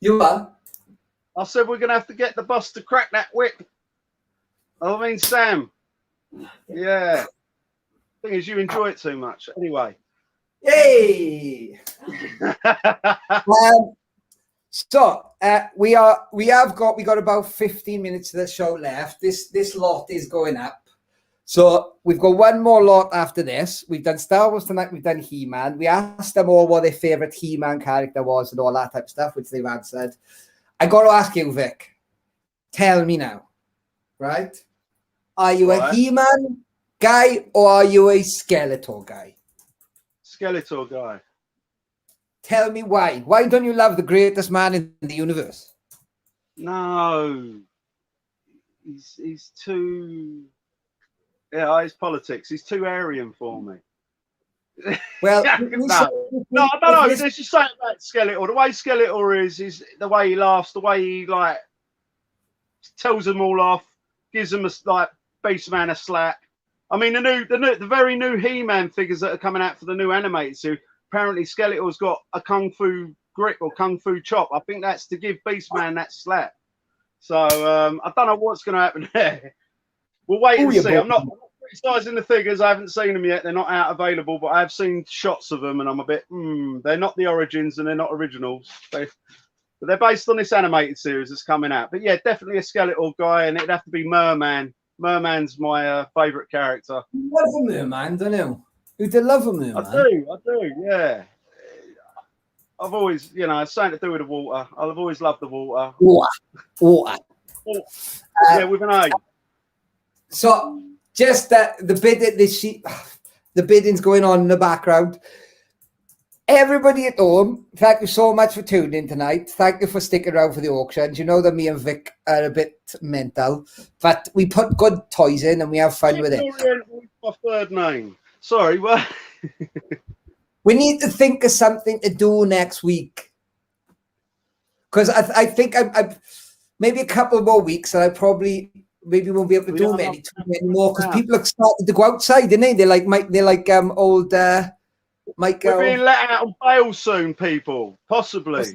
You are? I said we're going to have to get the bus to crack that whip. I mean, Sam. Yeah. Thing is, you enjoy it too much. Anyway. Yay! So we got about 15 minutes of the show left. This lot is going up. So we've got one more lot after this. We've done Star Wars tonight. We've done He-Man. We asked them all what their favorite He-Man character was and all that type of stuff, which they've answered. I got to ask you, Vic. Tell me now, right? Are you a He-Man guy or are you a Skeletor guy? Skeletor guy. Tell me why. Why don't you love the greatest man in the universe? No. He's too... Yeah, it's politics. He's too Aryan for me. Well, no, I don't know. There's just something about Skeletor. The way Skeletor is the way he laughs, the way he like tells them all off, gives them a like Beastman a slap. I mean, the very new He-Man figures that are coming out for the new animated series. Apparently, Skeletor's got a kung fu grip or kung fu chop. I think that's to give Beastman that slap. So I don't know what's going to happen there. We'll wait and see. I'm not criticizing the figures. I haven't seen them yet. They're not out available, but I've seen shots of them, and I'm a bit. They're not the origins, and they're not originals. But they're based on this animated series that's coming out. But yeah, definitely a Skeletor guy, and it'd have to be Merman. Merman's my favourite character. You love a merman, don't you? You do love a merman. I do, yeah. I've always, it's something to do with the water. I've always loved the water. Water. Yeah, with an A. So, just the bidding's going on in the background. Everybody at home, thank you so much for tuning in tonight. Thank you for sticking around for the auctions. You know that me and Vic are a bit mental, but we put good toys in and we have fun with it. My third name. Sorry, what? We need to think of something to do next week. Because I think I maybe a couple more weeks and I maybe won't be able to do them anymore because people have started to go outside, didn't they? They're like old Mike. We're being let out on bail soon, people. Possibly.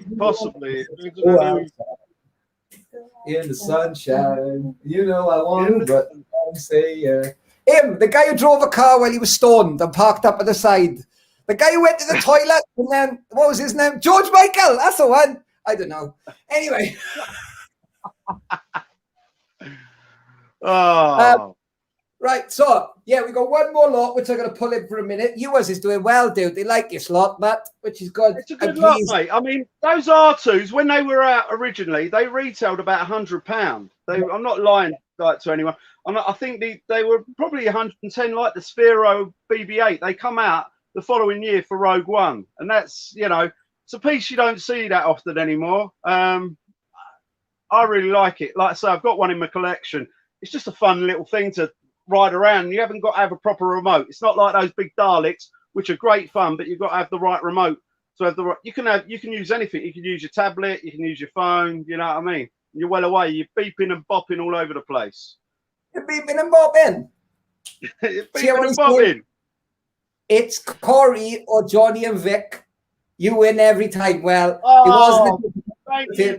In the sunshine, I want but say him, the guy who drove a car while he was stoned and parked up at the side. The guy who went to the toilet and then what was his name? George Michael. That's the one. I don't know. Anyway. Right, so yeah, we got one more lot which I'm going to pull in for a minute. Yours is doing well, dude. They like your slot, Matt, which is good. It's a good lot, mate. I mean, those R2s when they were out originally, they retailed about £100. I'm not lying to anyone. I think they were probably 110, like the Sphero BB-8. They come out the following year for Rogue One, and that's it's a piece you don't see that often anymore. I really like it. Like I say, I've got one in my collection. It's just a fun little thing to ride around. You haven't got to have a proper remote. It's not like those big Daleks, which are great fun, but you've got to have the right remote. So you can use anything. You can use your tablet, you can use your phone. You know what I mean? You're well away. You're beeping and bopping all over the place. You're beeping and bopping. You're beeping and bopping. It's Corey or Johnny and Vic. You win every time. Well, it wasn't. Thank you.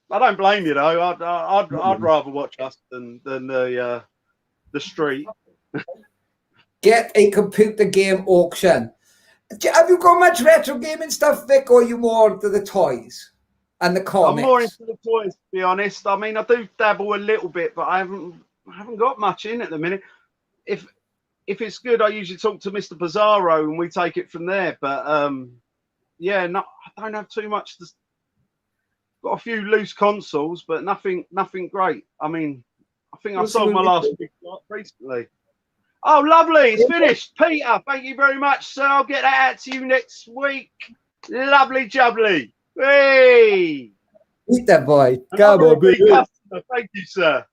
I don't blame you though. I'd rather watch us than the street. Get a computer game auction. Have you got much retro gaming stuff, Vic, or are you more into the toys and the comics? I'm more into the toys, to be honest. I mean, I do dabble a little bit, but I haven't got much in at the minute. If it's good, I usually talk to Mr. Pizarro and we take it from there. But yeah, I don't have too much. Got a few loose consoles, but nothing great. I mean, I think I sold my last big lot recently. Oh, lovely. It's finished. Peter, thank you very much, sir. I'll get that out to you next week. Lovely jubbly. Hey. Eat that boy. Come on, thank you, sir.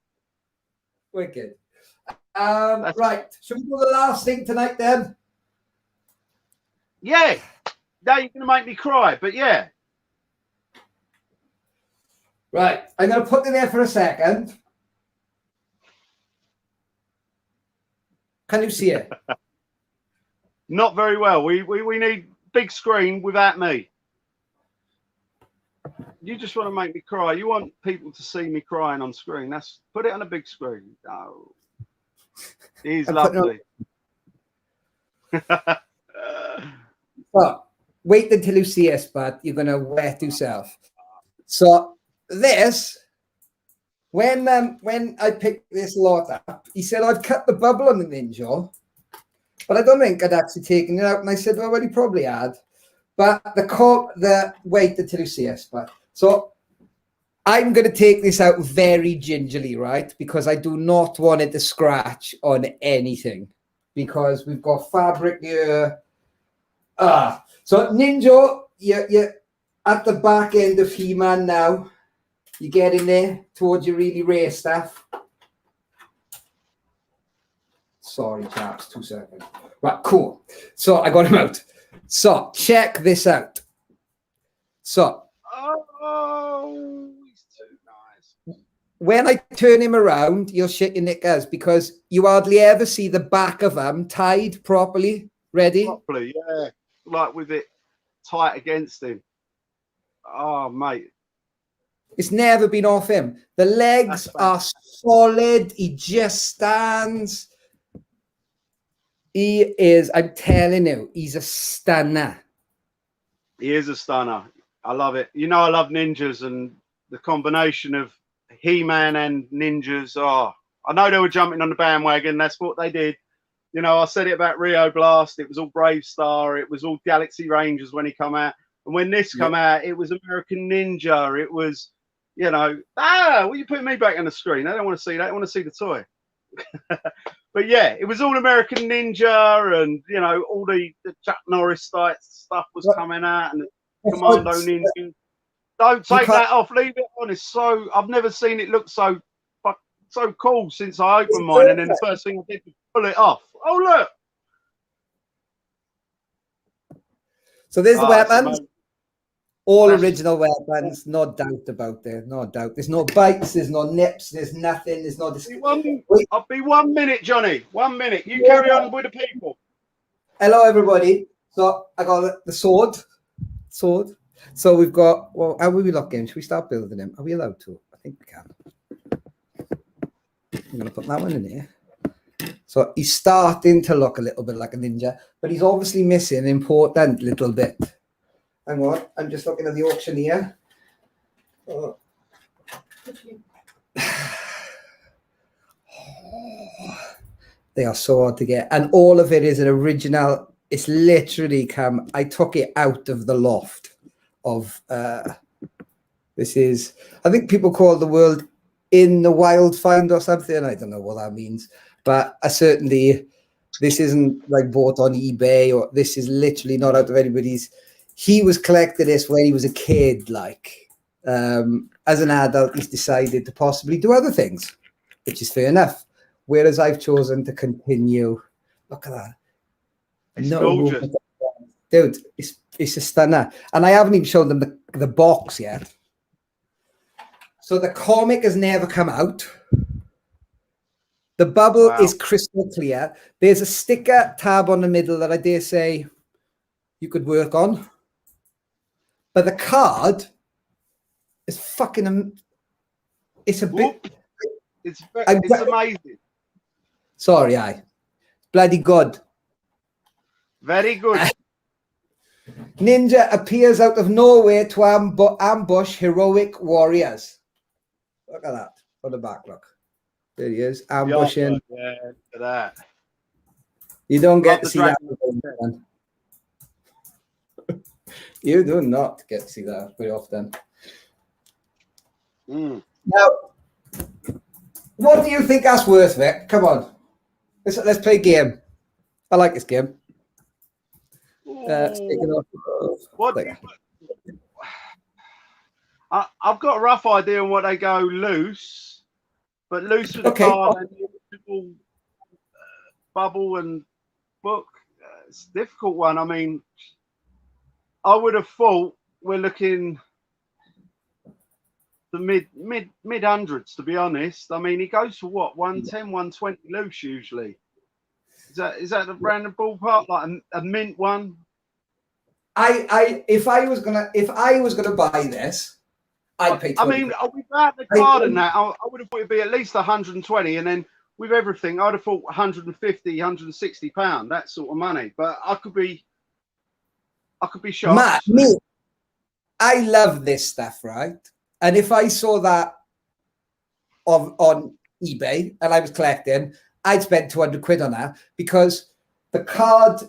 Wicked. Right. Should we do the last thing tonight then? Yeah. Now you're going to make me cry, but yeah. Right. I'm going to put it there for a second. Can you see it? Not very well. We need big screen without me. You just want to make me cry. You want people to see me crying on screen. Put it on a big screen. Oh. He's lovely. Well, wait until you see us, but you're going to wet yourself. So this, when I picked this lot up, he said, I've cut the bubble on the Ninjor, but I don't think I'd actually taken it out. And I said, well, he probably had. But wait until you see us, but so I'm going to take this out very gingerly, right? Because I do not want it to scratch on anything because we've got fabric here. So Ninjor, you're at the back end of He-Man now. You get in there towards your really rare stuff. Sorry, chaps, 2 seconds. Right, cool. So I got him out. So check this out. So Oh, he's too nice. when I turn him around, you'll shit your knickers because you hardly ever see the back of him tied properly. Ready? Properly, yeah. Like with it tight against him. Oh, mate. It's never been off him. The legs are solid. He just stands. He is, I'm telling you, he's a stunner. He is a stunner. I love it. You know, I love ninjas, and the combination of He-Man and ninjas. Oh, I know they were jumping on the bandwagon. That's what they did. You know, I said it about Rio Blast. It was all Brave Star. It was all Galaxy Rangers when he come out. And when this come out, it was American Ninja. It was, you know, well, you putting me back on the screen. I don't want to see that. I want to see the toy. But yeah, it was all American Ninja, and you know, all the Chuck Norris type stuff was coming out, and the Commando Ninja. Don't take that off. Leave it on. It's so, I've never seen it look so cool since I opened mine, and then the first thing I did was pull it off. Oh look! So there's the weapons. All original weapons, no doubt about there, no doubt. There's no bites, there's no nips, there's nothing, there's no... I'll be 1 minute, Johnny. 1 minute. You carry on with the people. Hello, everybody. So I got the sword. So we've got... Well, how will we lock in? Should we start building him? Are we allowed to? I think we can. I'm going to put that one in here. So he's starting to look a little bit like a ninja, but he's obviously missing an important little bit. Hang on, I'm just looking at the auction here. Oh. They are so hard to get. And all of it is an original. It's literally I took it out of the loft of, this is, I think people call the world in the wild find or something. I don't know what that means. But certainly, this isn't like bought on eBay, or this is literally not out of anybody's. He was collecting this when he was a kid, like, as an adult, he's decided to possibly do other things, which is fair enough. Whereas I've chosen to continue. Look at that. It's gorgeous. Dude, it's a stunner. And I haven't even shown them the box yet. So the comic has never come out. The bubble is crystal clear. There's a sticker tab on the middle that I dare say you could work on. But the card is fucking... It's a bit... It's amazing. Sorry, bloody good. Very good. Ninja appears out of nowhere to ambush heroic warriors. Look at that on the back. Look, there he is, ambushing. Yeah, look at that. You don't get to see that. You do not get to see that very often. Now, what do you think that's worth, Vic? Come on, let's play a game. I like this game. I've got a rough idea on what they go loose, but loose with the card and the original bubble and book. It's a difficult one. I mean, I would have thought we're looking the mid hundreds, to be honest. I mean, he goes for what, 110, 120 loose usually. Is that the random ballpark, like a mint one? If I was gonna buy this, I'd pay 20. I mean, without the card and that, I would have thought it'd be at least 120, and then with everything, I'd have thought 150, 160 pound, that sort of money. But I could be shocked. Matt, me, I love this stuff, right? And if I saw that on eBay and I was collecting, I'd spend 200 quid on that, because the card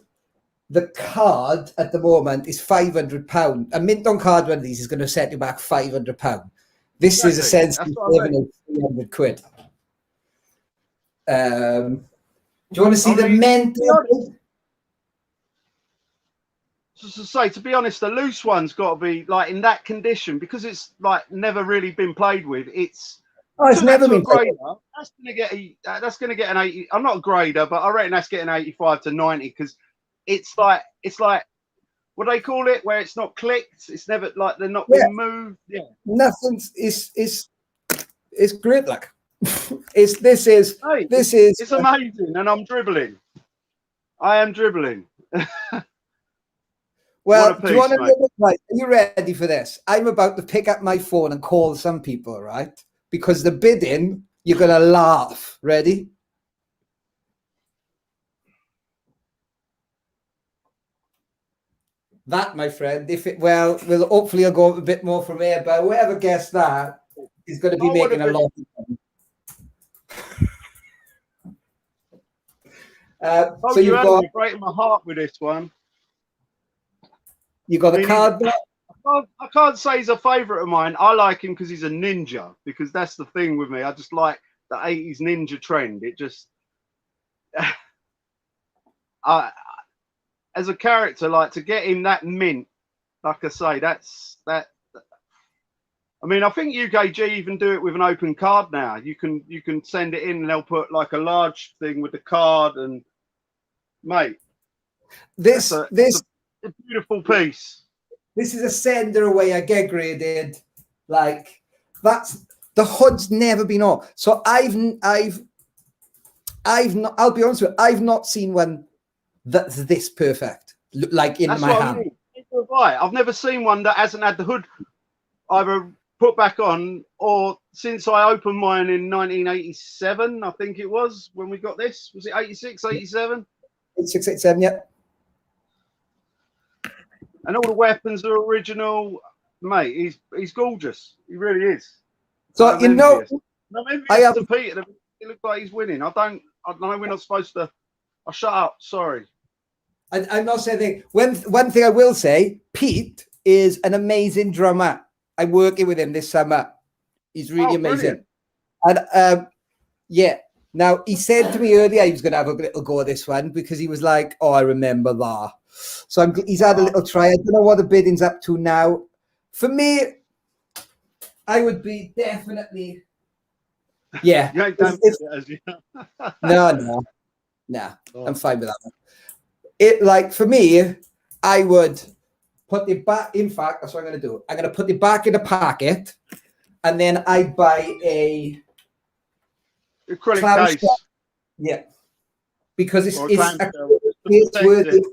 at the moment is £500. A mint on card one of these is going to set you back £500. This is essentially 300 quid. Do you want to see the mint? Just to say, to be honest, the loose one's got to be like in that condition, because it's like never really been played with. It's Oh, it's Took that never to a been. grader. That's gonna get an 80. I'm not a grader, but I reckon that's getting 85 to 90 because it's like what do they call it, where it's not clicked. It's never like they're not being moved. Yeah, Nothing's it's great. Like this is it's amazing, and I'm dribbling. I am dribbling. Well, What a do you want piece, to mate. right? Are you ready for this? I'm about to pick up my phone and call some people, right? Because the bidding, you're gonna laugh. Ready? That, my friend, we'll hopefully I'll go up a bit more from here, but whoever guessed that is going to be making a lot of money. So you've got, you're breaking my heart with this one. You got a card. I can't say he's a favourite of mine. I like him because he's a ninja. Because that's the thing with me. I just like the 80s ninja trend. It just, as a character, like to get him that mint. Like I say, that's that. I mean, I think UKG even do it with an open card now. You can send it in and they'll put like a large thing with the card and mate. This a beautiful piece. This is a sender away. I get graded. Like that's the hood's never been on. So I've not. I'll be honest with you. I've not seen one that's this perfect. Like in my hand. I mean. I've never seen one that hasn't had the hood either put back on or since I opened mine in 1987. I think it was when we got this. Was it 86, 87? 86, 87. Yeah. And all the weapons are original, mate. He's gorgeous. He really is. So I'm envious to I Peter. It looks like he's winning. I know we're not supposed to. I'll shut up. Sorry. I'm not saying one thing I will say. Pete is an amazing drummer. I'm working with him this summer. He's really amazing. Brilliant. And yeah. Now he said to me earlier he was going to have a little go at this one because he was like, "Oh, I remember that." So he's had a little try. I don't know what the bidding's up to now. For me, I would be definitely, yeah. No. Oh. I'm fine with that. It like for me, I would put the back. In fact, that's what I'm going to do. I'm going to put the back in the pocket, and then I buy a acrylic case. Yeah, because it's worth it.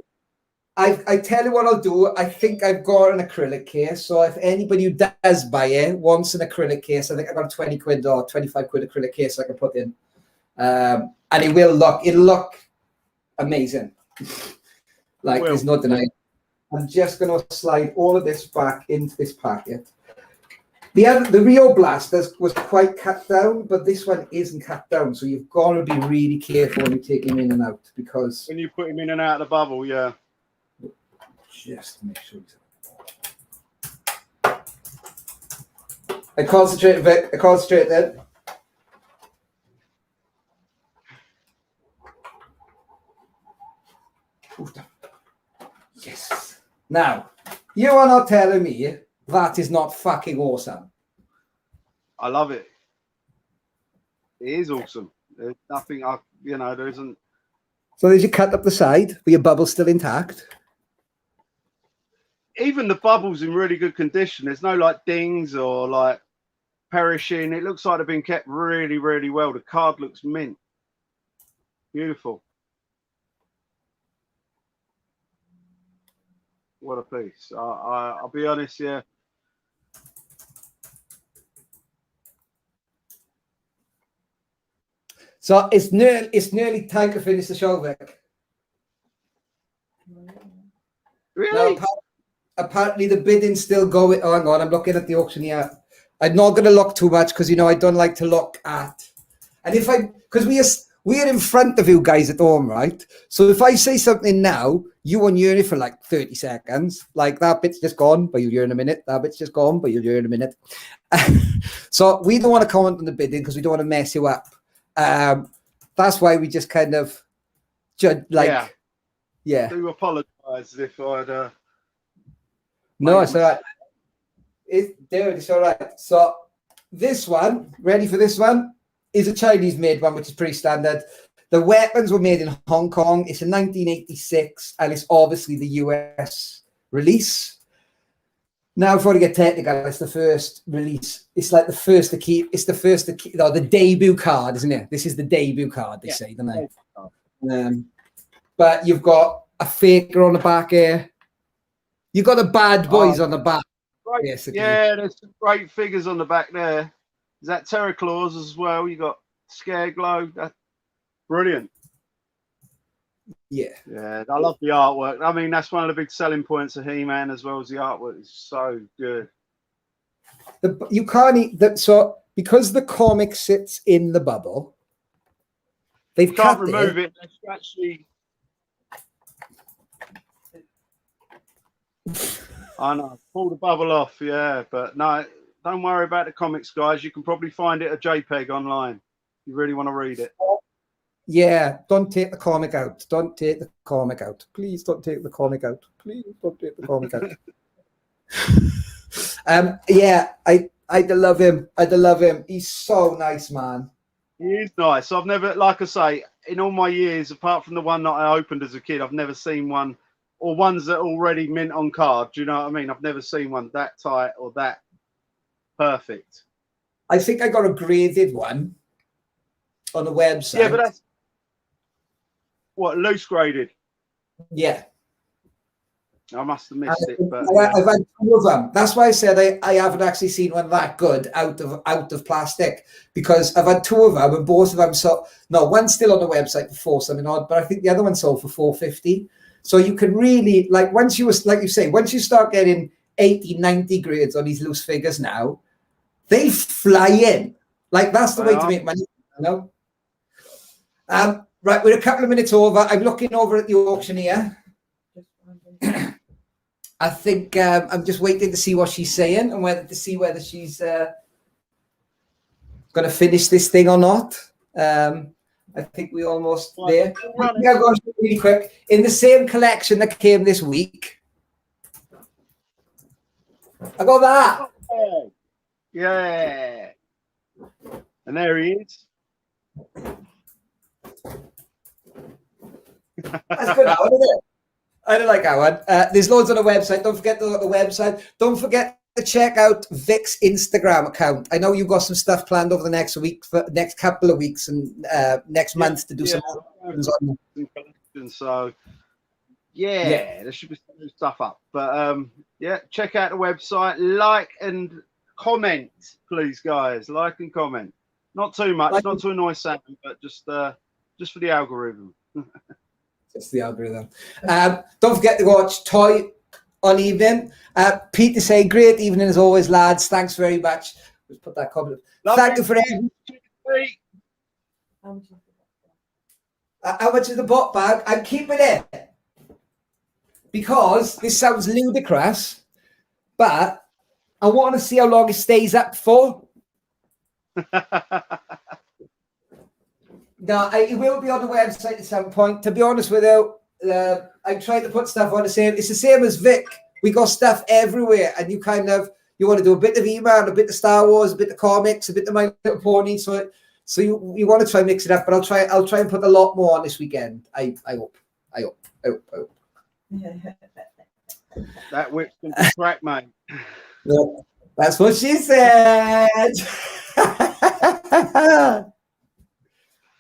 I tell you what I'll do. I think I've got an acrylic case. So if anybody who does buy it wants an acrylic case, I think I've got a 20 quid or 25 quid acrylic case I can put in. And it'll look amazing. Like there's no denying. I'm just going to slide all of this back into this packet. The Rio Blaster was quite cut down, but this one isn't cut down. So you've got to be really careful when you take him in and out because when you put him in and out of the bubble, yeah. Just to make sure. I concentrate, Vic. I concentrate then. Yes. Now, you are not telling me that is not fucking awesome. I love it. It is awesome. There's nothing, there isn't. So there's your cut up the side with your bubble still intact. Even the bubble's in really good condition. There's no like dings or like perishing. It looks like they've been kept really, really well. The card looks mint. Beautiful. What a piece. I'll be honest, yeah. So it's nearly time to finish the show, Vic. Really? Now, apparently the bidding's still going. Oh, hang on, I'm looking at the auction here. I'm not going to look too much because I don't like to look at. And because we're in front of you guys at home, right? So if I say something now, you won't hear it for like 30 seconds. Like that bit's just gone, but you'll hear in a minute. That bit's just gone, but you'll hear in a minute. So we don't want to comment on the bidding because we don't want to mess you up. That's why we just kind of judge, like, yeah. I do apologise if I'd. No, it's all right. It's all right. So this one, ready for this one, is a Chinese-made one, which is pretty standard. The weapons were made in Hong Kong. It's a 1986, and it's obviously the US release. Now, before I get technical, it's the first release. It's like the first to keep. It's the first to keep. No, the debut card, isn't it? This is the debut card, they say, don't they? But you've got a faker on the back here. You've got the bad boys on the back. Right. Basically. Yeah, there's some great figures on the back there. Is that Terror Claws as well? You got Scareglow. That's brilliant. Yeah. Yeah, I love the artwork. I mean, that's one of the big selling points of He-Man as well as the artwork is so good. You can't eat that. So because the comic sits in the bubble, they've can't cut remove it. Actually, I know, pull the bubble off. Yeah, but no, don't worry about the comics, guys. You can probably find it a JPEG online. If you really want to read it. Yeah, don't take the comic out. Don't take the comic out. Please don't take the comic out. Please don't take the comic out. Yeah, I love him. I love him. He's so nice, man. He is nice. I've never, like I say, in all my years, apart from the one that I opened as a kid, I've never seen one, or ones that are already mint on card. Do you know what I mean? I've never seen one that tight or that perfect. I think I got a graded one on the website. Yeah, but that's what, loose graded? Yeah. I must have missed it. But I've had two of them. That's why I said I haven't actually seen one that good out of plastic, because I've had two of them and both of them one's still on the website for something odd, but I think the other one sold for $4.50. So you can really, like, once you start getting 80, 90 grades on these loose figures now, they fly in. Like, that's the way to make money, you know? Right, we're a couple of minutes over. I'm looking over at the auction here. I think I'm just waiting to see what she's saying and whether she's going to finish this thing or not. I think we're almost there. I'm going to really quick. In the same collection that came this week, I got that. Yeah. And there he is. That's good, isn't it? I don't like that one. There's loads on the website. Don't forget to look at the website. Don't forget to check out Vic's Instagram account. I know you've got some stuff planned over the next couple of weeks and next month to do some on. So there should be some new stuff up. But check out the website. Like and comment, please, guys. Like and comment. Not too much, not to annoy Sam, but just for the algorithm. It's the algorithm. Don't forget to watch Toy on evening. Peter saying, great evening as always, lads. Thanks very much. Let's put that comment. Thank you for everything. How much is the bot bag? I'm keeping it because this sounds ludicrous, but I want to see how long it stays up for. No, it will be on the website at some point. To be honest with you, I'm trying to put stuff on the same. It's the same as Vic. We got stuff everywhere, and you want to do a bit of He-Man, a bit of Star Wars, a bit of comics, a bit of My Little Pony. So you want to try and mix it up, but I'll try and put a lot more on this weekend. I hope. That whip's going to crack, mate. No, that's what she said.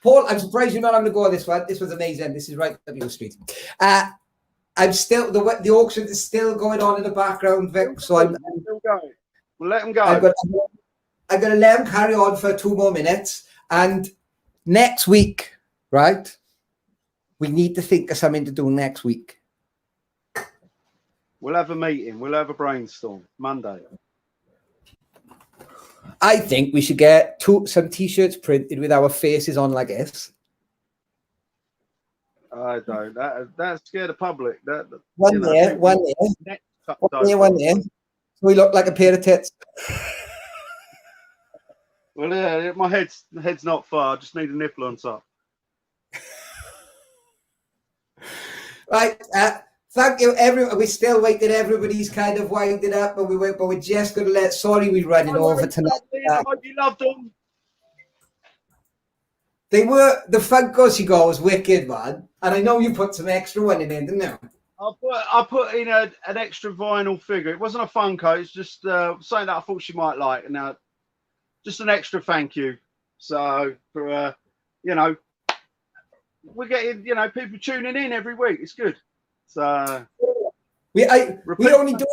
Paul, I'm surprised you're not having to go on this one. This was amazing. This is right up your street. I'm still the auction is still going on in the background, Vic. So I'm still going. We'll let them go. I'm going to let him carry on for 2 more minutes. And next week, right? We need to think of something to do next week. We'll have a meeting. We'll have a brainstorm Monday. I think we should get some T-shirts printed with our faces on like this. I don't. That scared the public. One there. So we look like a pair of tits. Well, yeah, my head's not far. I just need a nipple on top. Right. Thank you, everyone. We're still waiting. Everybody's kind of winding up, but we're just going to let. Sorry, we're running over tonight. I hope you loved them. They were the Funkos you got was wicked, man. And I know you put some extra one in, didn't you? I put in an extra vinyl figure. It wasn't a Funko. It's just something that I thought she might like. And just an extra thank you. So for we're getting people tuning in every week. It's good. So we only do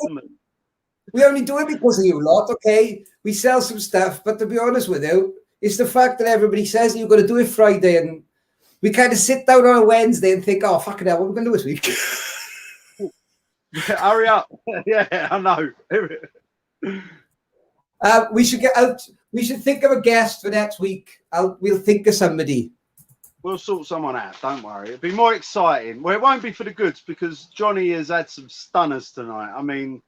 it because of you lot. Okay, we sell some stuff, but to be honest with you, it's the fact that everybody says you've got to do it Friday, and we kind of sit down on a Wednesday and think, oh fucking hell, what are we going to do this week? Hurry up! Yeah, I know. We should get out. We should think of a guest for next week. We'll think of somebody. We'll sort someone out. Don't worry. It'll be more exciting. Well, it won't be for the goods because Johnny has had some stunners tonight. I mean,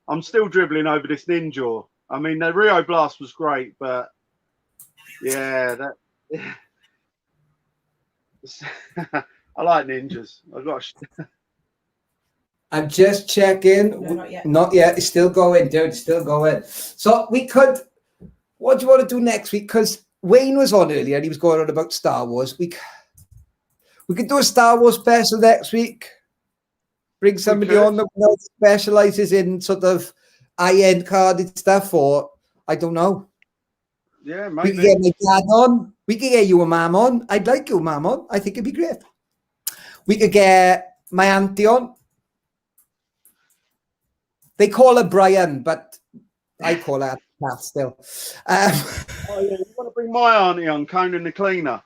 I'm still dribbling over this Ninjor. I mean, the Rio Blast was great, but yeah, I like ninjas. I'm just checking. No, not yet. It's still going, dude. It's still going. So we could. What do you want to do next week? Because Wayne was on earlier and he was going on about Star Wars. We could do a Star Wars special next week. Bring somebody on that specializes in sort of high-end carded stuff, or I don't know. Yeah, maybe. We can get my dad on. We can get you a mum on. I'd like your mum on. I think it'd be great. We could get my auntie on. They call her Brian, but I call her Kath still. Oh yeah, you want to bring my auntie on, Conan the Cleaner?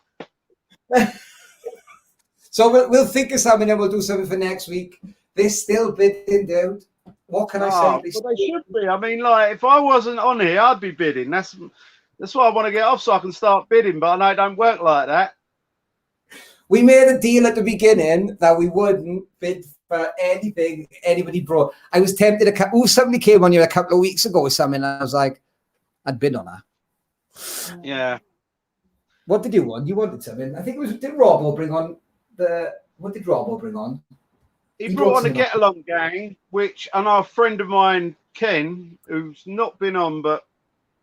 So we'll think of something and we'll do something for next week. They're still bidding, dude. What can I say? But they should be. I mean, like, if I wasn't on here, I'd be bidding. That's why I want to get off so I can start bidding, but I know it don't work like that. We made a deal at the beginning that we wouldn't bid for anything anybody brought. I was tempted to somebody came on here a couple of weeks ago with something, and I was like, I'd bid on that. Yeah. What did you want? You wanted something. I think it was, did Robbo bring on what did Robbo bring on? He brought on a Get Along Gang, which, and our friend of mine, Ken, who's not been on, but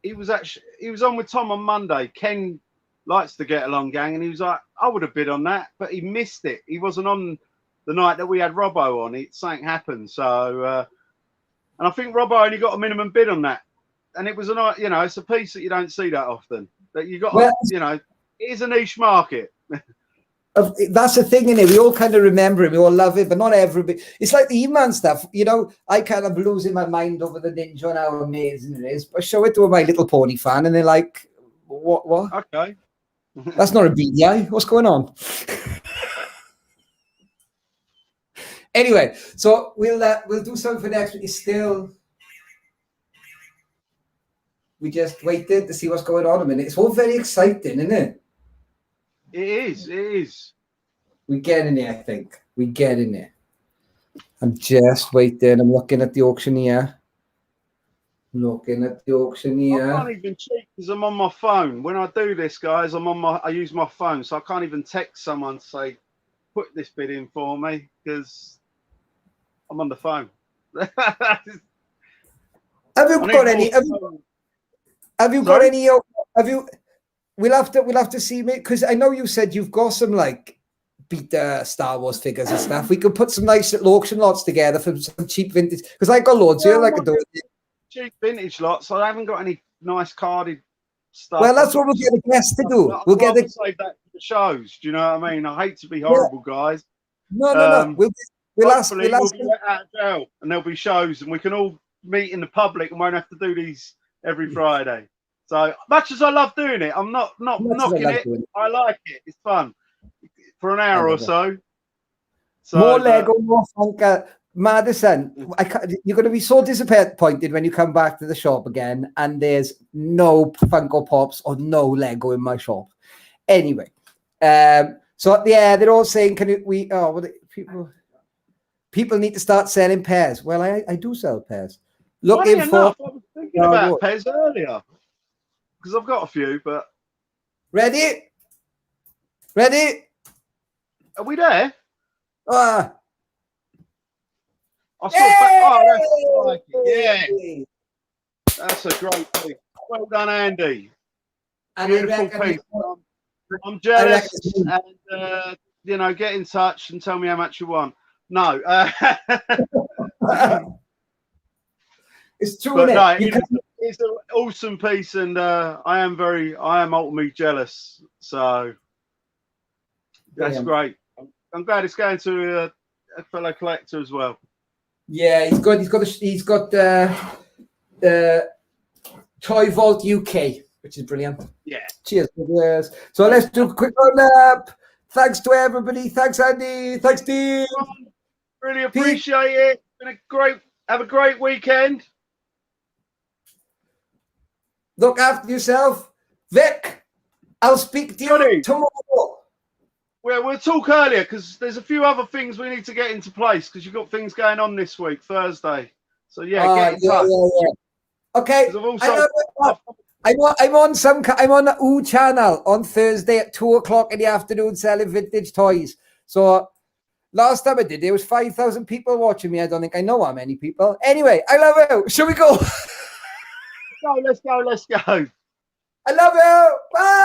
he was on with Tom on Monday. Ken likes the Get Along Gang, and he was like, I would have bid on that, but he missed it. He wasn't on the night that we had Robbo on. Something happened. So, and I think Robbo only got a minimum bid on that. And it was it's a piece that you don't see that often. That you got, it is a niche market. That's the thing, innit? We all kind of remember it, we all love it, but not everybody. It's like the E-Man stuff, I kind of losing my mind over the Ninja and how amazing it is. But show it to a My Little Pony fan, and they're like, "What? Okay, that's not a BDI. What's going on?" Anyway, so we'll do something for next week. It's still. We just waited to see what's going on a minute. It's all very exciting, isn't it? It is. We get in there, I think. We get in there. I'm just waiting. I'm looking at the auctioneer. I can't even cheat because I'm on my phone. When I do this, guys, I use my phone, so I can't even text someone to say, put this bid in for me because I'm on the phone. We'll have to see, mate, because I know you said you've got some like beta Star Wars figures and stuff. We could put some nice little auction lots together for some cheap vintage, because I got loads here. Cheap vintage lots. I haven't got any nice carded stuff. Well, that's what we'll get a guest to do. We'll save that for the shows. Do you know what I mean? I hate to be horrible, guys. No. We'll ask. We'll be out of jail, and there'll be shows, and we can all meet in the public, and won't have to do these every Friday. So much as I love doing it, I'm not knocking it. I like it. It's fun for an hour or so. More Lego, more Funko. Madison, you're going to be so disappointed when you come back to the shop again and there's no Funko Pops or no Lego in my shop. Anyway, so yeah, they're all saying, people need to start selling pairs. Well, I do sell pairs. I was thinking about pairs earlier because I've got a few, but ready? Are we there? I saw oh, that's like it. Yeah, that's a great thing. Well done, Andy. And Beautiful piece. I'm jealous, and you know, get in touch and tell me how much you want. No, it's true. But no, it's an awesome piece, and I am ultimately jealous. So that's great. I'm glad it's going to a fellow collector as well. Yeah, he's got Toy Vault UK, which is brilliant. Yeah. Cheers. So let's do a quick round-up. Thanks to everybody. Thanks, Andy. Thanks, Dean. Really appreciate it. Have a great weekend. Look after yourself. Vic, I'll speak to you tomorrow. We'll talk earlier because there's a few other things we need to get into place because you've got things going on this week, Thursday. So get in touch. Yeah. Okay. I'm on the OO channel on Thursday at 2:00 in the afternoon selling vintage toys. So last time I did, there was 5,000 people watching me. I don't think I know how many people. Anyway, I love you. Shall we go? Let's go. I love you. Bye.